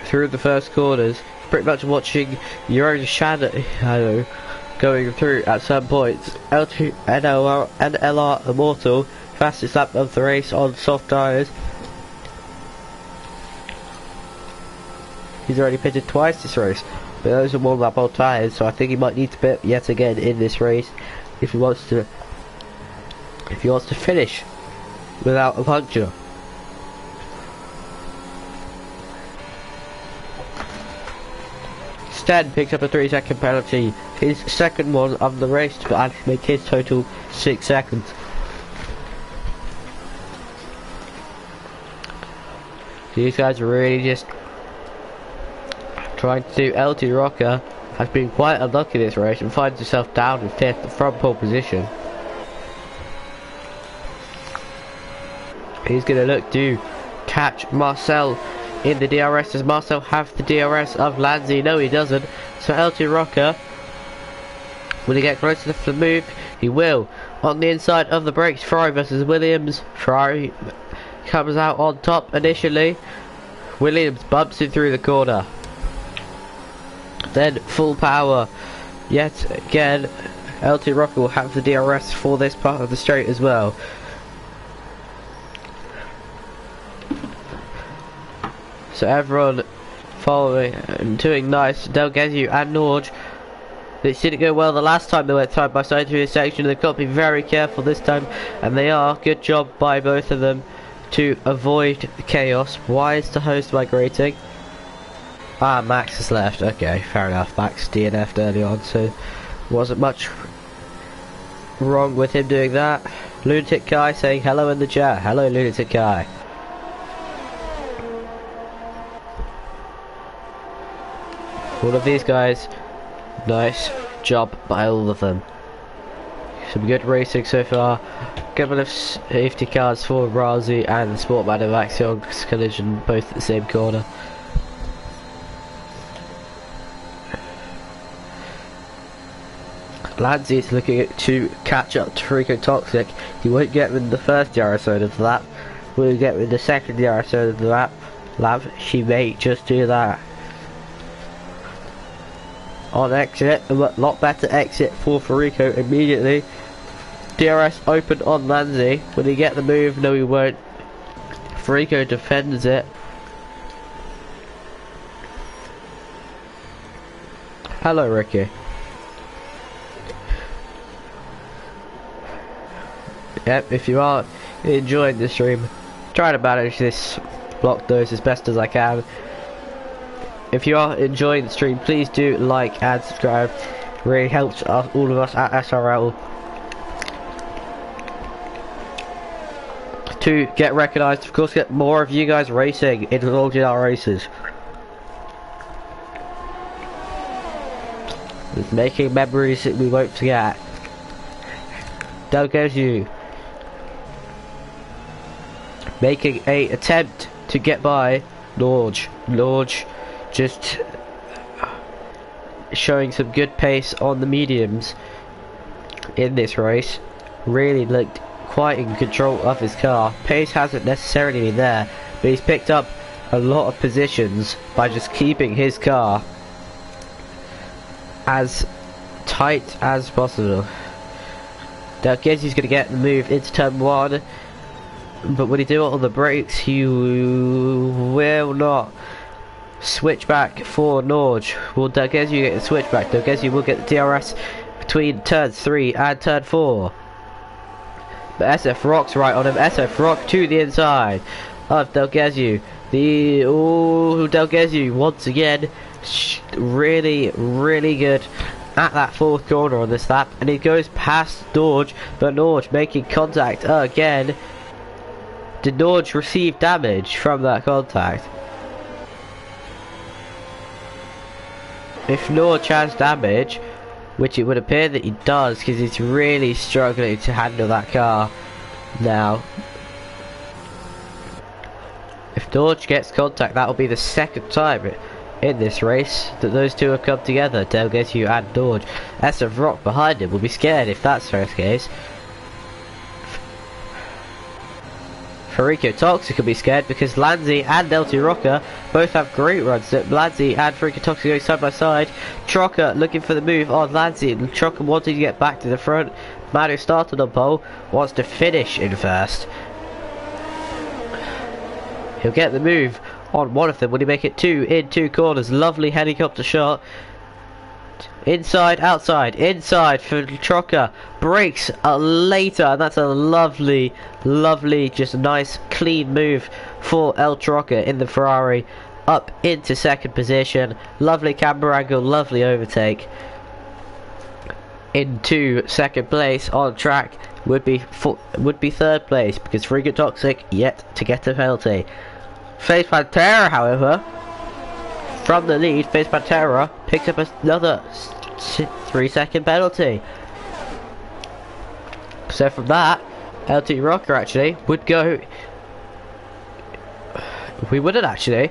Through the first corners, pretty much watching your own shadow going through at some points. L2 NLR and LR Immortal, fastest lap of the race on soft tyres. He's already pitted twice this race, but those are one lap old tyres, so I think he might need to pit yet again in this race if he wants to finish without a puncture. Stan picks up a 3-second penalty, his second one of the race, to actually make his total 6 seconds. These guys are really just trying to do. LT Rocker has been quite unlucky this race and finds himself down in 5th from pole position. He's going to look to catch Marcel in the DRS. Does Marcel have the DRS of Lanzi? No, he doesn't. So LT Rocker, will he get close enough to move? He will. On the inside of the brakes, Ferrari versus Williams. Ferrari comes out on top initially. Williams bumps him through the corner. Then full power. Yet again, LT Rocker will have the DRS for this part of the straight as well. So everyone following and doing nice. Delgesu and Norge. This didn't go well the last time they went side by side through this section. They've got to be very careful this time, and they are. Good job by both of them to avoid chaos. Why is the host migrating? Ah, Max has left. Okay, fair enough. Max DNF'd early on, so wasn't much wrong with him doing that. Lunatic Kai saying hello in the chat. Hello, Lunatic Kai. All of these guys, nice job by all of them. Some good racing so far. Couple of safety cars for Razi and Sportman and Maxion's collision, both at the same corner. Lanzi is looking to catch up to Rico Toxic. He won't get in the first Yarosode of the lap. Will get in the second Yarosode of the lap. She may just do that. On exit, a lot better exit for Rico immediately. DRS open on Lanzi. Will he get the move? No, he won't. Rico defends it. Hello, Ricky. Yep, if you are enjoying the stream, try to manage this block dose as best as I can. If you are enjoying the stream, please do like and subscribe. Really helps us, all of us at SRL, to get recognised. Of course, get more of you guys racing involved in our races. It's making memories that we won't forget. Don't goes you. Making a attempt to get by Norge. Norge just showing some good pace on the mediums in this race. Really looked quite in control of his car. Pace hasn't necessarily been there, but he's picked up a lot of positions by just keeping his car as tight as possible. Delghezi's going to get the move into turn 1, but when he do it on the brakes, he will not. Switch back for Norge. Will Delghezi get the switch back? Delghezi will get the DRS between turns 3 and turn 4. But SF Rock's right on him. SF Rock to the inside of Delghezi. Delghezi once again really good at that fourth corner on this lap, and he goes past Norge, but Norge making contact again. Did Norge receive damage from that contact? If Norge has damage, which it would appear that he does, because he's really struggling to handle that car now. If Norge gets contact, that will be the second time in this race that those two have come together, Delghezi and Norge. SF Rock behind him will be scared if that's the case. Rico Toxic will be scared because Lanzi and Delty Rocker both have great runs. Lanzi and Rico Toxic going side by side. Trocker looking for the move on Lanzi, and Trocker wanting to get back to the front. Man who started on pole wants to finish in first. He'll get the move on one of them when he make it 2 in 2 corners. Lovely helicopter shot. Inside, outside, inside for Trocker. Brakes later, and that's a lovely, just nice, clean move for El Trocker in the Ferrari. Up into second position. Lovely camera angle, lovely overtake. Into second place on track would be third place, because Rico Toxic yet to get a penalty. Face Pantera, however, from the lead, Face Pantera picks up another 3-second penalty. So from that, LT Rocker actually would go. We wouldn't actually.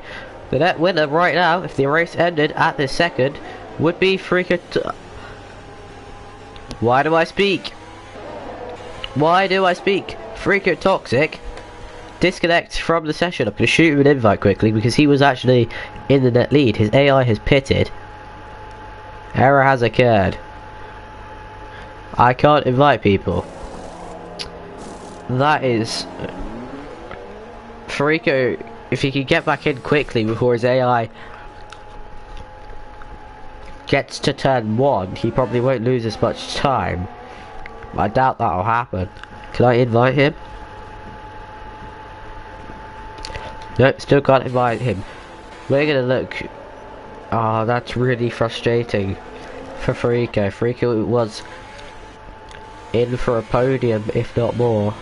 The net winner right now, if the race ended at this second, would be Freaker. Why do I speak? Why do I speak? Freaker Toxic disconnects from the session. I'm going to shoot him an invite quickly because he was actually in the net lead. His AI has pitted. Error has occurred. I can't invite people. That is Rico. If he can get back in quickly before his AI gets to turn 1, he probably won't lose as much time. I doubt that'll happen. Can I invite him? Nope, still can't invite him. We're gonna look. Oh, that's really frustrating for Rico. Rico was in for a podium, if not more.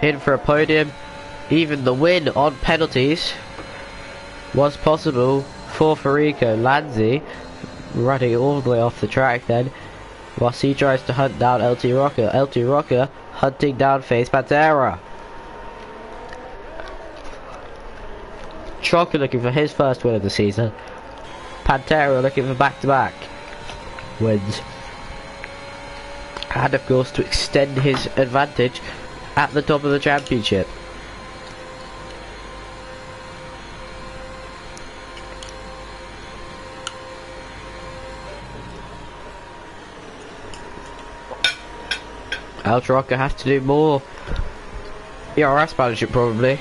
In for a podium. Even the win on penalties was possible for Farico. Lanzi running all the way off the track then, whilst he tries to hunt down LT Rocker. LT Rocker hunting down Face Pantera. Trocker looking for his first win of the season. Pantera looking for back-to-back wins. And of course to extend his advantage at the top of the championship. El Rocker has to do more ERS management probably.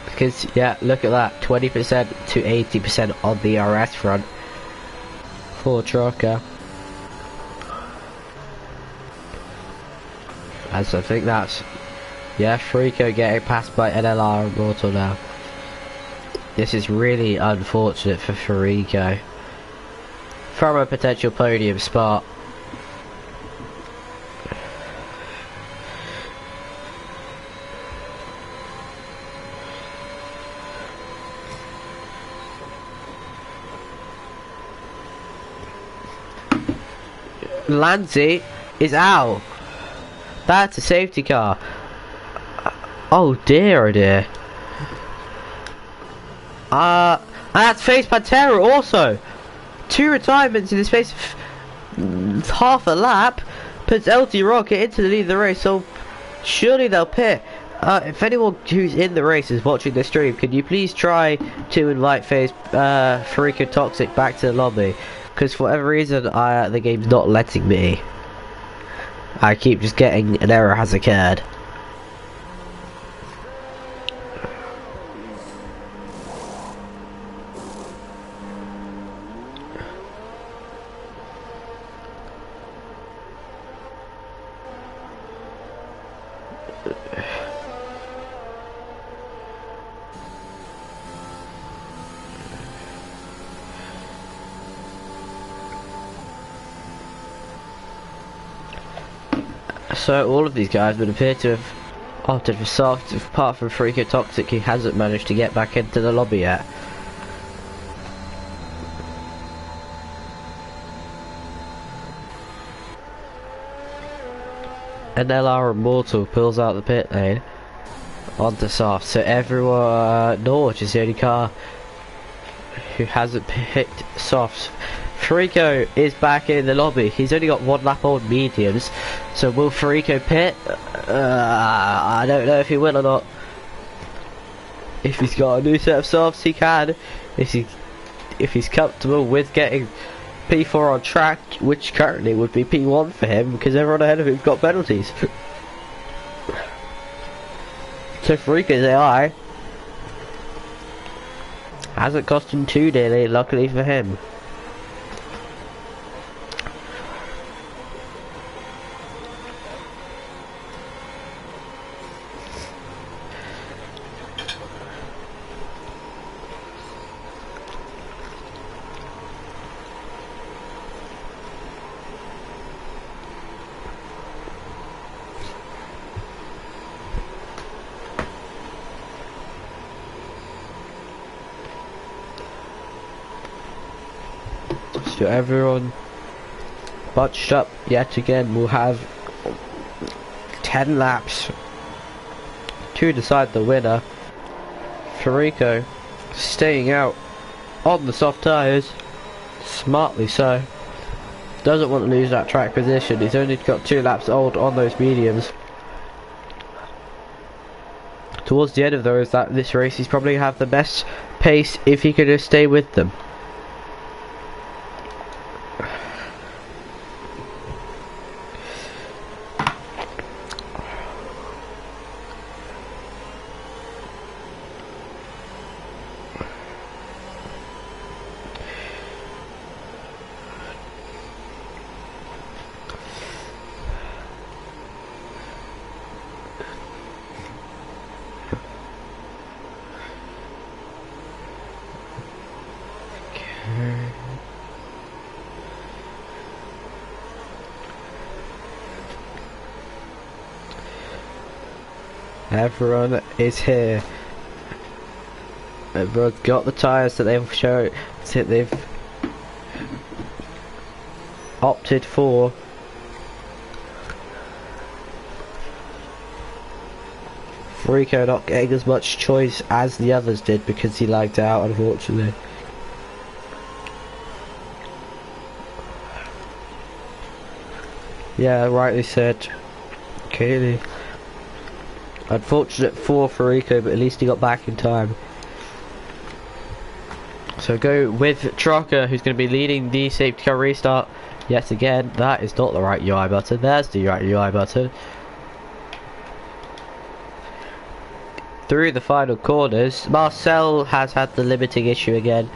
Because yeah, look at that, 20% to 80% on the ERS front for Trocker. As I think that's, yeah, Frico getting passed by NLR and Mortal now. This is really unfortunate for Frico from a potential podium spot. Lanzi is out. That's a safety car. Oh dear, oh dear. And that's Face Pantera also. 2 retirements in the space of half a lap. Puts LT Rocket into the lead of the race, so surely they'll pit. If anyone who's in the race is watching this stream, can you please try to invite Farico Toxic back to the lobby? Because for whatever reason, the game's not letting me. I keep just getting an error has occurred. So all of these guys would appear to have opted for soft, apart from Freaker Toxic, who hasn't managed to get back into the lobby yet. And LR Immortal pulls out the pit lane onto soft, so everyone, Norwich is the only car who hasn't picked softs. Farico is back in the lobby. He's only got 1 lap on mediums, so will Farico pit? I don't know if he will or not. If he's got a new set of softs, he can. If he's comfortable with getting P4 on track, which currently would be P1 for him, because everyone ahead of him's got penalties. So Farico's AI hasn't cost him too dearly, luckily for him. So everyone bunched up yet again. We'll have 10 laps to decide the winner. Farico staying out on the soft tyres, smartly so. Doesn't want to lose that track position. He's only got 2 laps old on those mediums. Towards the end of this race, he's probably have the best pace if he could just stay with them. Everyone is here. Everyone's got the tyres that they've shown, that they've opted for. Rico not getting as much choice as the others did because he lagged out, unfortunately. Yeah, rightly said. Clearly. Unfortunate for Rico, but at least he got back in time. So go with Trucker, who's going to be leading the safety car restart yet again. That is not the right UI button. There's the right UI button. Through the final corners, Marcel has had the limiting issue again,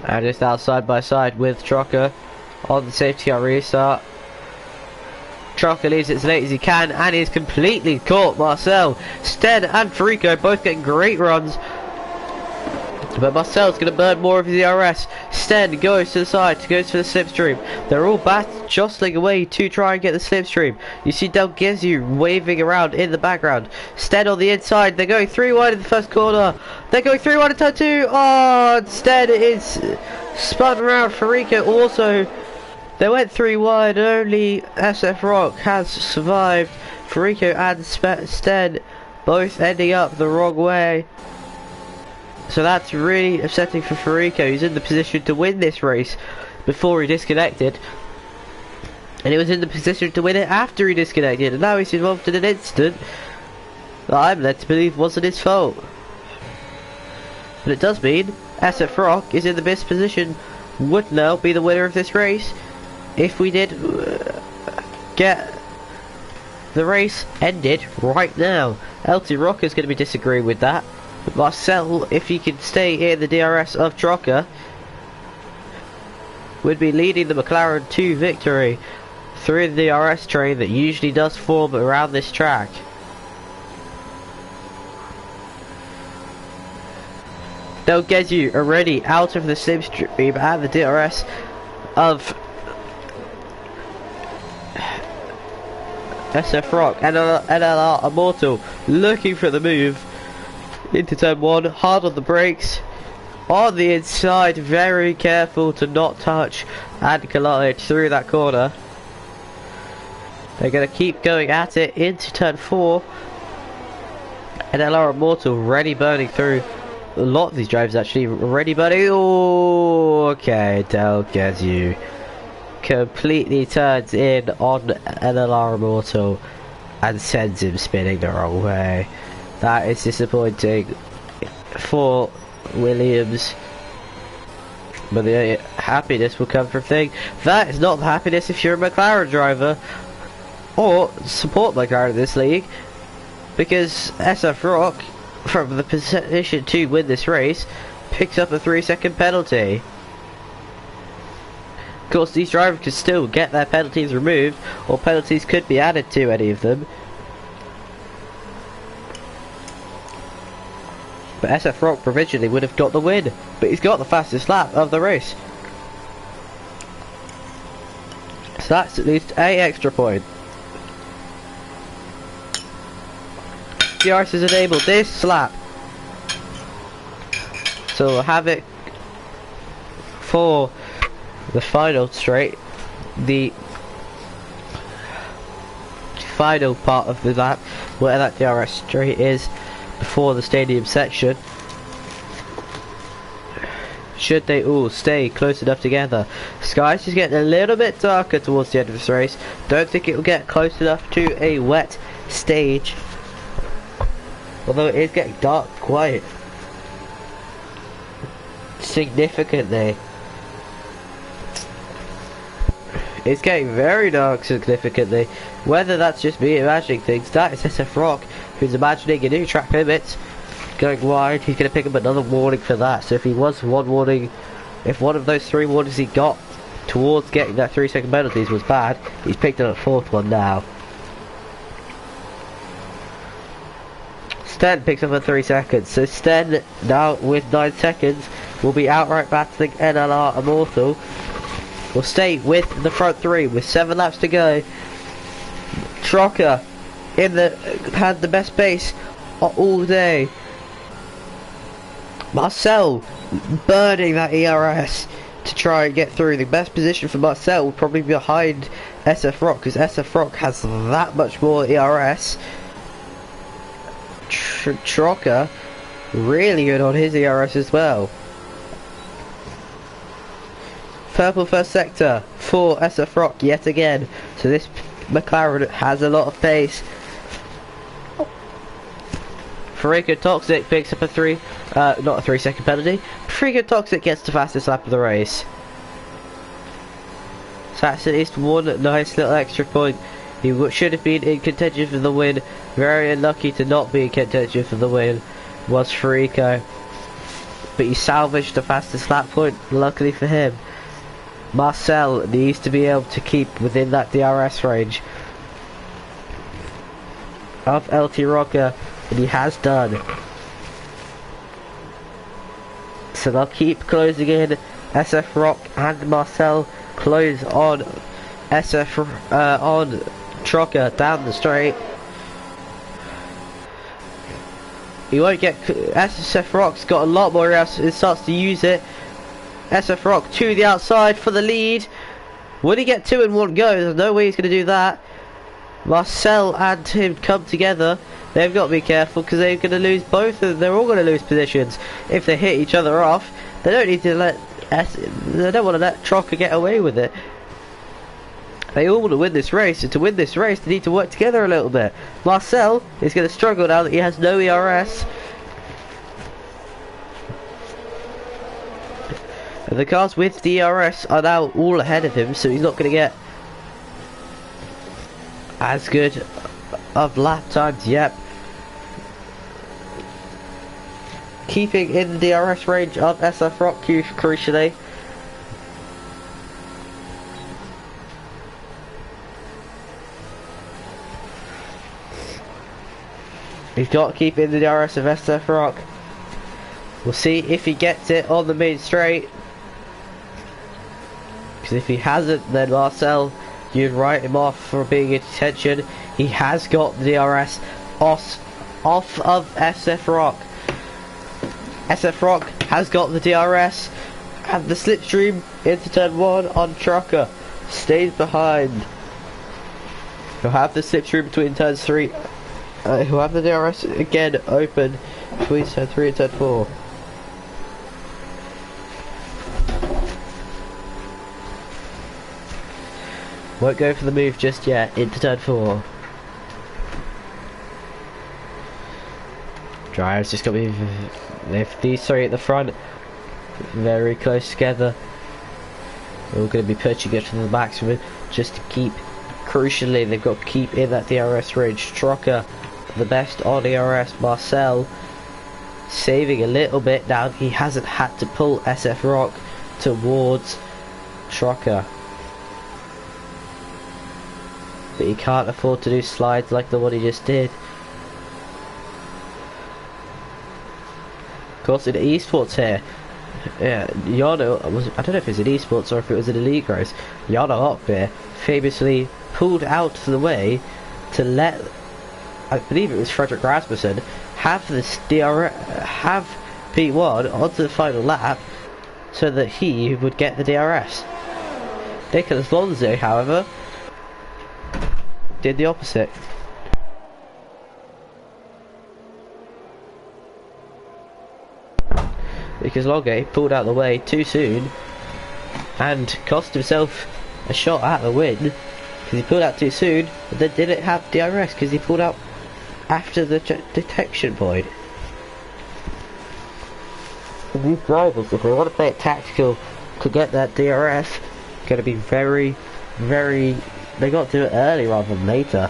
and is now side by side with Trucker on the safety car restart. Trucker leaves it as late as he can, and he's completely caught Marcel. Sten and Farico both getting great runs, but Marcel's going to burn more of his DRS. Sten goes to the side, goes for the slipstream. They're all jostling away to try and get the slipstream. You see Del Gezu waving around in the background. Sten on the inside. They're going 3 wide in the first corner. They're going 3 wide in turn 2. Oh, Sten is spun around. Farico also. They went 3 wide. Only SF Rock has survived. Farico and Sten both ending up the wrong way. So that's really upsetting for Farico. He's in the position to win this race before he disconnected, and he was in the position to win it after he disconnected, and now he's involved in an incident that I'm led to believe wasn't his fault. But it does mean SF Rock is in the best position, would now be the winner of this race if we did get the race ended right now. LT Rock is going to be disagreeing with that. Marcel, if he can stay in the DRS of Trocker, would be leading the McLaren to victory through the DRS train that usually does form around this track. Del Gezu already out of the slipstream and the DRS of SF Rock and NLR Immortal, looking for the move into turn 1, hard on the brakes, on the inside, very careful to not touch and collide through that corner. They're going to keep going at it into turn 4, and LR Immortal ready burning through. A lot of these drivers actually ready burning. Oh, okay, Del Gezu completely turns in on LR Immortal and sends him spinning the wrong way. That is disappointing for Williams, but the happiness will come from thing. That is not the happiness if you're a McLaren driver or support McLaren in this league, because SF Rock, from the position to win this race, picks up a 3-second penalty. Of course, these drivers could still get their penalties removed, or penalties could be added to any of them. But SF Rock provisionally would have got the win, but he's got the fastest lap of the race. So that's at least a extra point. DRS is enabled this lap, so we'll have it for the final straight, the final part of the lap, where that DRS straight is before the stadium section. Should they all stay close enough together? Skies is getting a little bit darker towards the end of this race. Don't think it will get close enough to a wet stage, although it is getting dark quite significantly. It's getting very dark significantly. Whether that's just me imagining things, that is SF Rock, who's imagining a new track limit going wide. He's going to pick up another warning for that. So if he was one warning, if one of those 3 warnings he got towards getting that 3-second penalties was bad, he's picked up a 4th one now. Sten picks up a 3 seconds. So Sten now with 9 seconds will be outright battling NLR Immortal. Will stay with the front 3 with 7 laps to go. Trocker had the best pace all day. Marcel burning that ERS to try and get through. The best position for Marcel would probably be behind SF Rock, because SF Rock has that much more ERS. Trocker really good on his ERS as well. Purple first sector for SF Rock yet again. So this McLaren has a lot of pace. Freaking Toxic picks up a not a 3 second penalty. Freaking Toxic gets the fastest lap of the race. So that's at least one nice little extra point. He should have been in contention for the win. Very unlucky to not be in contention for the win was Farico. But he salvaged the fastest lap point, luckily for him. Marcel needs to be able to keep within that DRS range of LT Rocker, and he has done. So they'll keep closing in. SF Rock and Marcel close on on Trocker down the straight. He won't get SF Rock's got a lot more else. It starts to use it. SF Rock to the outside for the lead. Would he get 2 in one go? There's no way he's going to do that. Marcel and him come together. They've got to be careful because they're going to lose both of them. They're all going to lose positions if they hit each other off. They don't need to let they don't want to let Trocker get away with it. They all want to win this race, and to win this race they need to work together a little bit. Marcel is going to struggle now that he has no ERS. And the cars with DRS are now all ahead of him, so he's not going to get as good of lap times. Yep. Keeping in the DRS range of SF Rock crucially. He's got to keep in the DRS of SF Rock. We'll see if he gets it on the main straight. Because if he hasn't, then Marcel, you'd write him off for being in detention. He has got the DRS off of SF Rock. SF Rock has got the DRS, and the slipstream into turn 1 on Trocker stays behind. He'll have the slipstream between turns 3. He'll have the DRS again open between turn 3 and turn 4. Won't go for the move just yet into turn 4. Drivers just got to be, if these three at the front, very close together. They're all going to be pushing it to the maximum just to keep, crucially, they've got to keep in that DRS range. Trocker, the best on DRS. Marcel, saving a little bit now. He hasn't had to pull SF Rock towards Trocker. But he can't afford to do slides like the one he just did. Of course, in esports here, yeah, Yano was, I don't know if it's in esports or if it was in Elite race, Yano up here famously pulled out of the way to let, I believe it was Frederick Rasmussen, have this have P1 onto the final lap so that he would get the DRS. Nicholas Lonzo, however, did the opposite. Because Longo pulled out the way too soon and cost himself a shot at the win because he pulled out too soon, but then didn't have DRS because he pulled out after the detection point. And these drivers, if they want to play it tactical to get that DRS, going to be very, very, they got to do it early rather than later.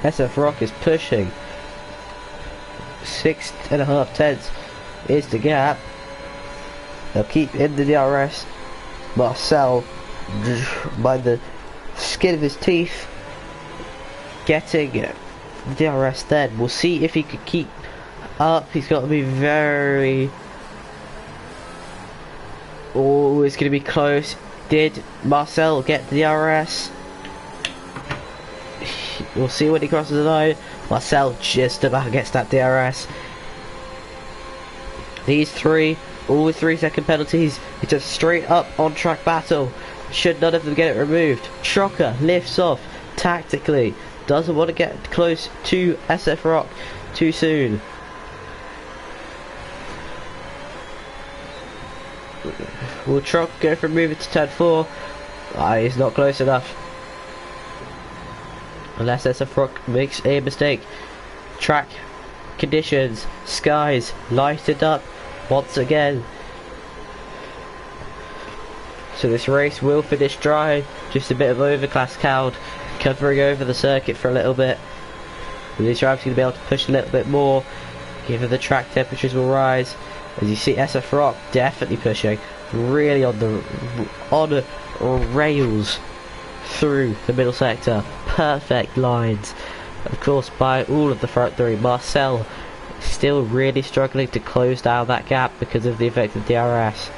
SF Rock is pushing. 6.5 tenths is the gap. They'll keep in the DRS. Marcel, by the skin of his teeth, getting the DRS then. We'll see if he could keep up. He's got to be very... Oh, it's going to be close. Did Marcel get the DRS? We'll see when he crosses the line. Marcel just about gets that DRS. These three, all with 3-second penalties. It's a straight up on track battle. Should none of them get it removed. Trocker lifts off tactically. Doesn't want to get close to SF Rock too soon. Will Trocker go for a move into turn 4? He's not close enough. Unless SF Rock makes a mistake. Track conditions, skies lighted up once again. So this race will finish dry. Just a bit of overclass cloud covering over the circuit for a little bit. And these drivers going to be able to push a little bit more, given the track temperatures will rise. As you see, SF Rock definitely pushing, really on rails through the middle sector. Perfect lines, of course, by all of the front three. Marcel still really struggling to close down that gap because of the effect of DRS.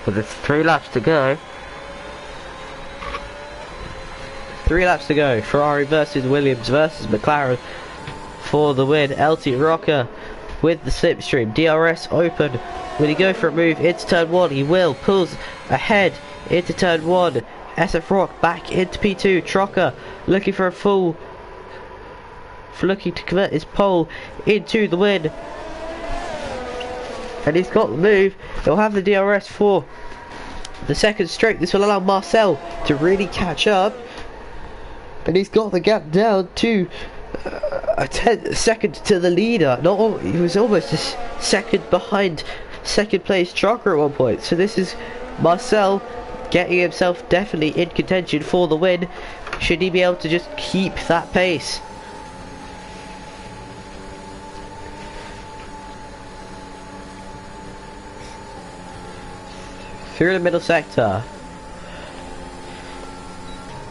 But there's 3 laps to go. 3 laps to go. Ferrari versus Williams versus McLaren for the win. LT Rocker with the slipstream. DRS open. Will he go for a move into turn 1? He will. Pulls ahead into turn 1. SF Rock back into P2. Trocker looking for a full. Looking to convert his pole into the win. And he's got the move. He'll have the DRS for the second straight. This will allow Marcel to really catch up. And he's got the gap down to a 10 second to the leader. He was almost a second behind second place Trocker at one point. So this is Marcel getting himself definitely in contention for the win. Should he be able to just keep that pace? Through the middle sector.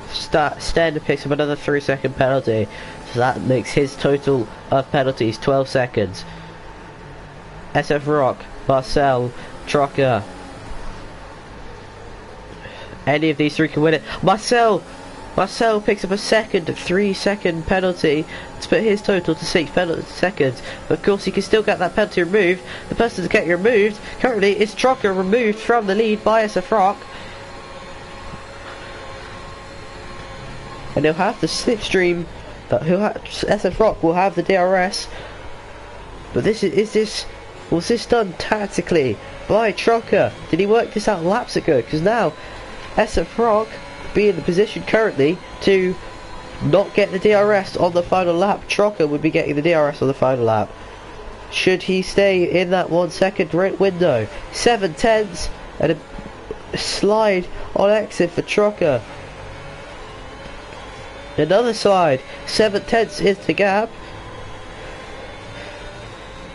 Sten picks up another 3-second penalty. So that makes his total of penalties 12 seconds. SF Rock, Marcel, Trocker. Any of these three can win it. Marcel picks up a second 3-second penalty to put his total to 6 seconds. But of course he can still get that penalty removed. The person to get removed currently is Trocker, removed from the lead by SF Rock. And he'll have the slipstream, but SF Rock will have the DRS. But was this done tactically by Trocker? Did he work this out laps ago? Because now SF Rock be in the position currently to not get the DRS on the final lap. Trocker would be getting the DRS on the final lap. Should he stay in that 1 second window? 7 tenths and a slide on exit for Trocker. Another slide. 7 tenths is the gap.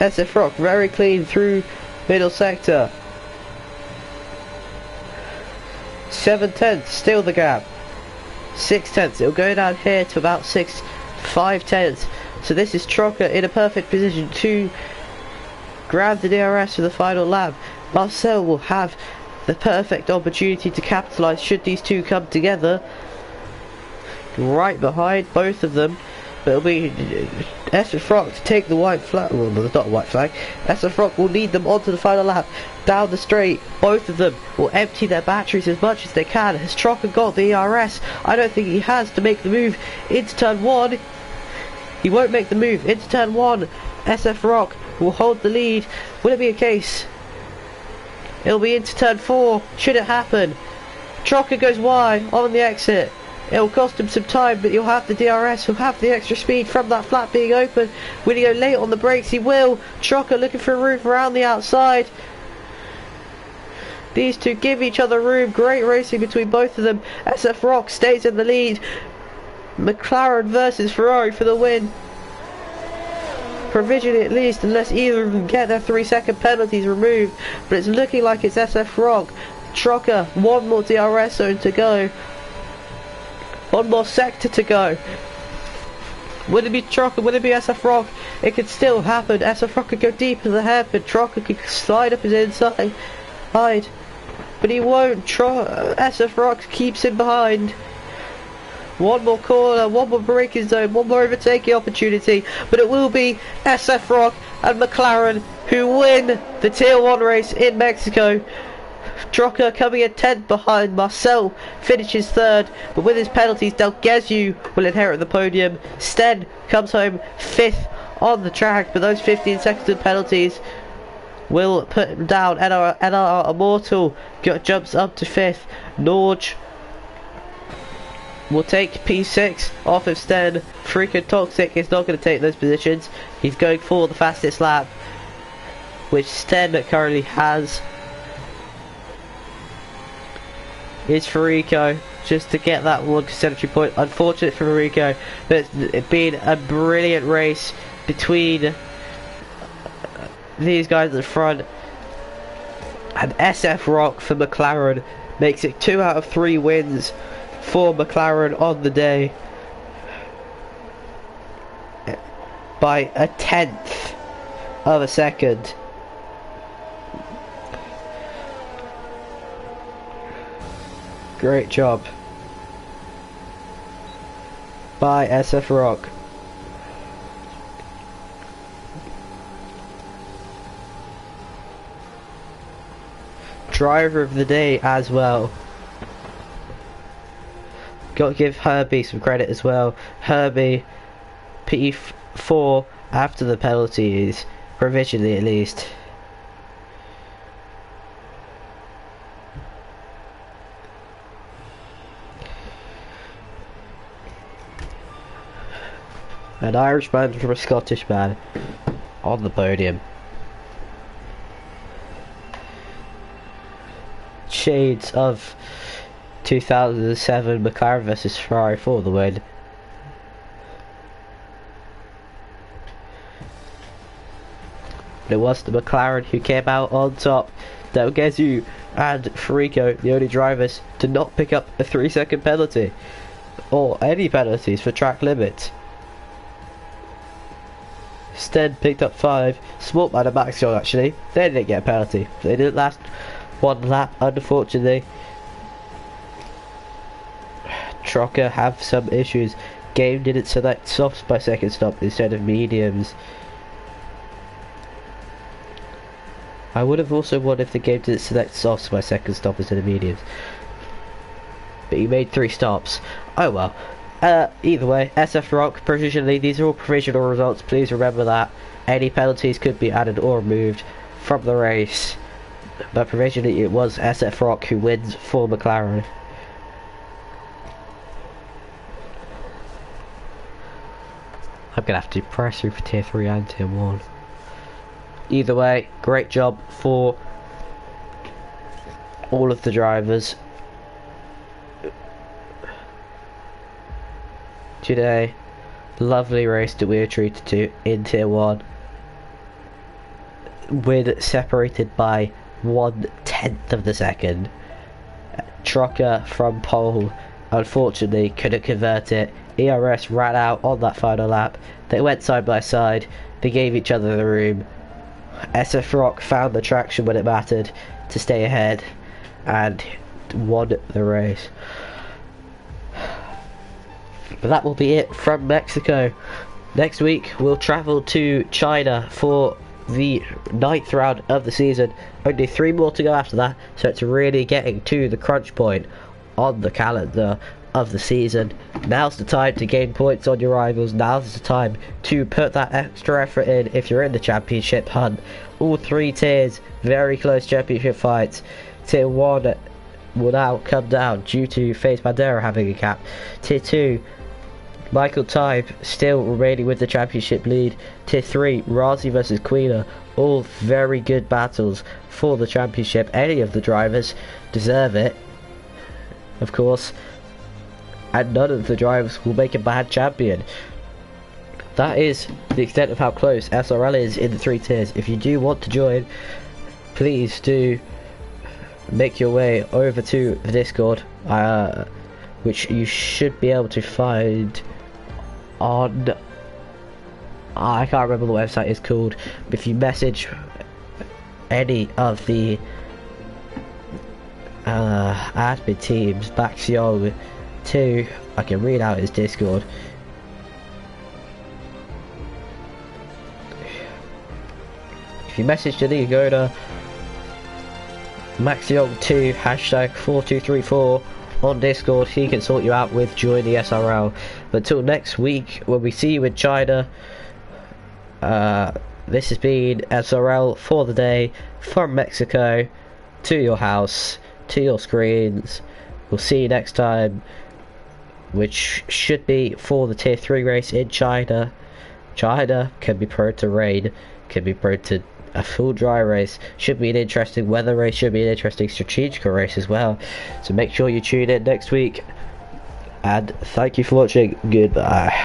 SF Rock very clean through middle sector. 7 tenths, still the gap. 6 tenths, it'll go down here to about 5 tenths. So this is Trocker in a perfect position to grab the DRS for the final lap. Marcel will have the perfect opportunity to capitalise should these two come together. Right behind both of them. But it'll be SF Rock to take the white flag. Well, no, it's not a white flag. SF Rock will lead them onto the final lap. Down the straight, both of them will empty their batteries as much as they can. Has Trocker got the ERS? I don't think he has to make the move into turn 1. He won't make the move into turn 1. SF Rock will hold the lead. Will it be a case? It'll be into turn 4. Should it happen? Trocker goes wide on the exit. It'll cost him some time, but he'll have the DRS, he'll have the extra speed from that flap being open. Will he go late on the brakes? He will. Trocker looking for a room around the outside. These two give each other room. Great racing between both of them. SF Rock stays in the lead. McLaren versus Ferrari for the win. Provisionally at least, unless either of them get their 3-second penalties removed. But it's looking like it's SF Rock. Trocker, one more DRS zone to go. One more sector to go. Would it be Trocker? Would it be SF Rock? It could still happen. SF Rock could go deep in the hairpin. Trocker could slide up his inside. But he won't. SF Rock keeps him behind. One more corner, one more braking zone, one more overtaking opportunity, but it will be SF Rock and McLaren who win the Tier 1 race in Mexico. Trocker coming in 10th behind. Marcel finishes 3rd, but with his penalties, Del Gezu will inherit the podium. Sten comes home 5th on the track, but those 15 seconds of penalties will put him down. NR Immortal jumps up to 5th. Norge will take P6 off of Sten. Freaking Toxic is not going to take those positions. He's going for the fastest lap, which Sten currently has. Is Farico just to get that one concentratory point. Unfortunate for Farico, but it's been a brilliant race between these guys at the front. And SF Rock for McLaren makes it 2 out of 3 wins for McLaren on the day by a 1/10 of a second. Great job by SF Rock. Driver of the day as well. Got to give Herbie some credit as well. Herbie P4 after the penalties, provisionally at least. An Irishman from a Scottish man on the podium. Shades of 2007 McLaren versus Ferrari for the win. It was the McLaren who came out on top. Del Gezu and Farico, the only drivers to not pick up a 3-second penalty or any penalties for track limits. Sten picked up 5. Smallman and Maxion actually, they didn't get a penalty. They didn't last one lap, unfortunately. Trocker have some issues. Game didn't select softs by second stop instead of mediums. I would have also won if the game didn't select softs by second stop instead of mediums. But he made 3 stops. Oh well. Either way, SF Rock, provisionally, these are all provisional results, please remember that. Any penalties could be added or removed from the race. But provisionally it was SF Rock who wins for McLaren. I'm gonna have to press through for Tier 3 and Tier 1. Either way, great job for all of the drivers today. Lovely race that we were treated to in Tier 1, with separated by 1/10 of the second. Trocker from pole unfortunately couldn't convert it. ERS ran out on that final lap. They went side by side, they gave each other the room. SF Rock found the traction when it mattered to stay ahead and won the race. But that will be it from Mexico. Next week we'll travel to China for the 9th round of the season. Only 3 more to go after that, so it's really getting to the crunch point on the calendar of the season. Now's the time to gain points on your rivals. Now's the time to put that extra effort in if you're in the championship hunt. All 3 tiers, very close championship fights. Tier 1 will now come down due to FaZe Bandera having a cap. Tier 2, Michael Type still remaining with the championship lead. Tier 3, Razi versus Queener. All very good battles for the championship. Any of the drivers deserve it, of course, and none of the drivers will make a bad champion. That is the extent of how close SRL is in the 3 tiers. If you do want to join, please do make your way over to the Discord, which you should be able to find on, I can't remember what the website is called, but if you message any of the admin teams, Baxiong, 2, I can read out his Discord. If you message to the go to Maxiong2 #4234 on Discord, he can sort you out with join the SRL. But till next week, when we see you in China, this has been SRL for the day, from Mexico to your house, to your screens. We'll see you next time, which should be for the Tier 3 race in China. China can be prone to rain, can be prone to a full dry race, should be an interesting weather race, should be an interesting strategical race as well. So make sure you tune in next week, and thank you for watching. Goodbye.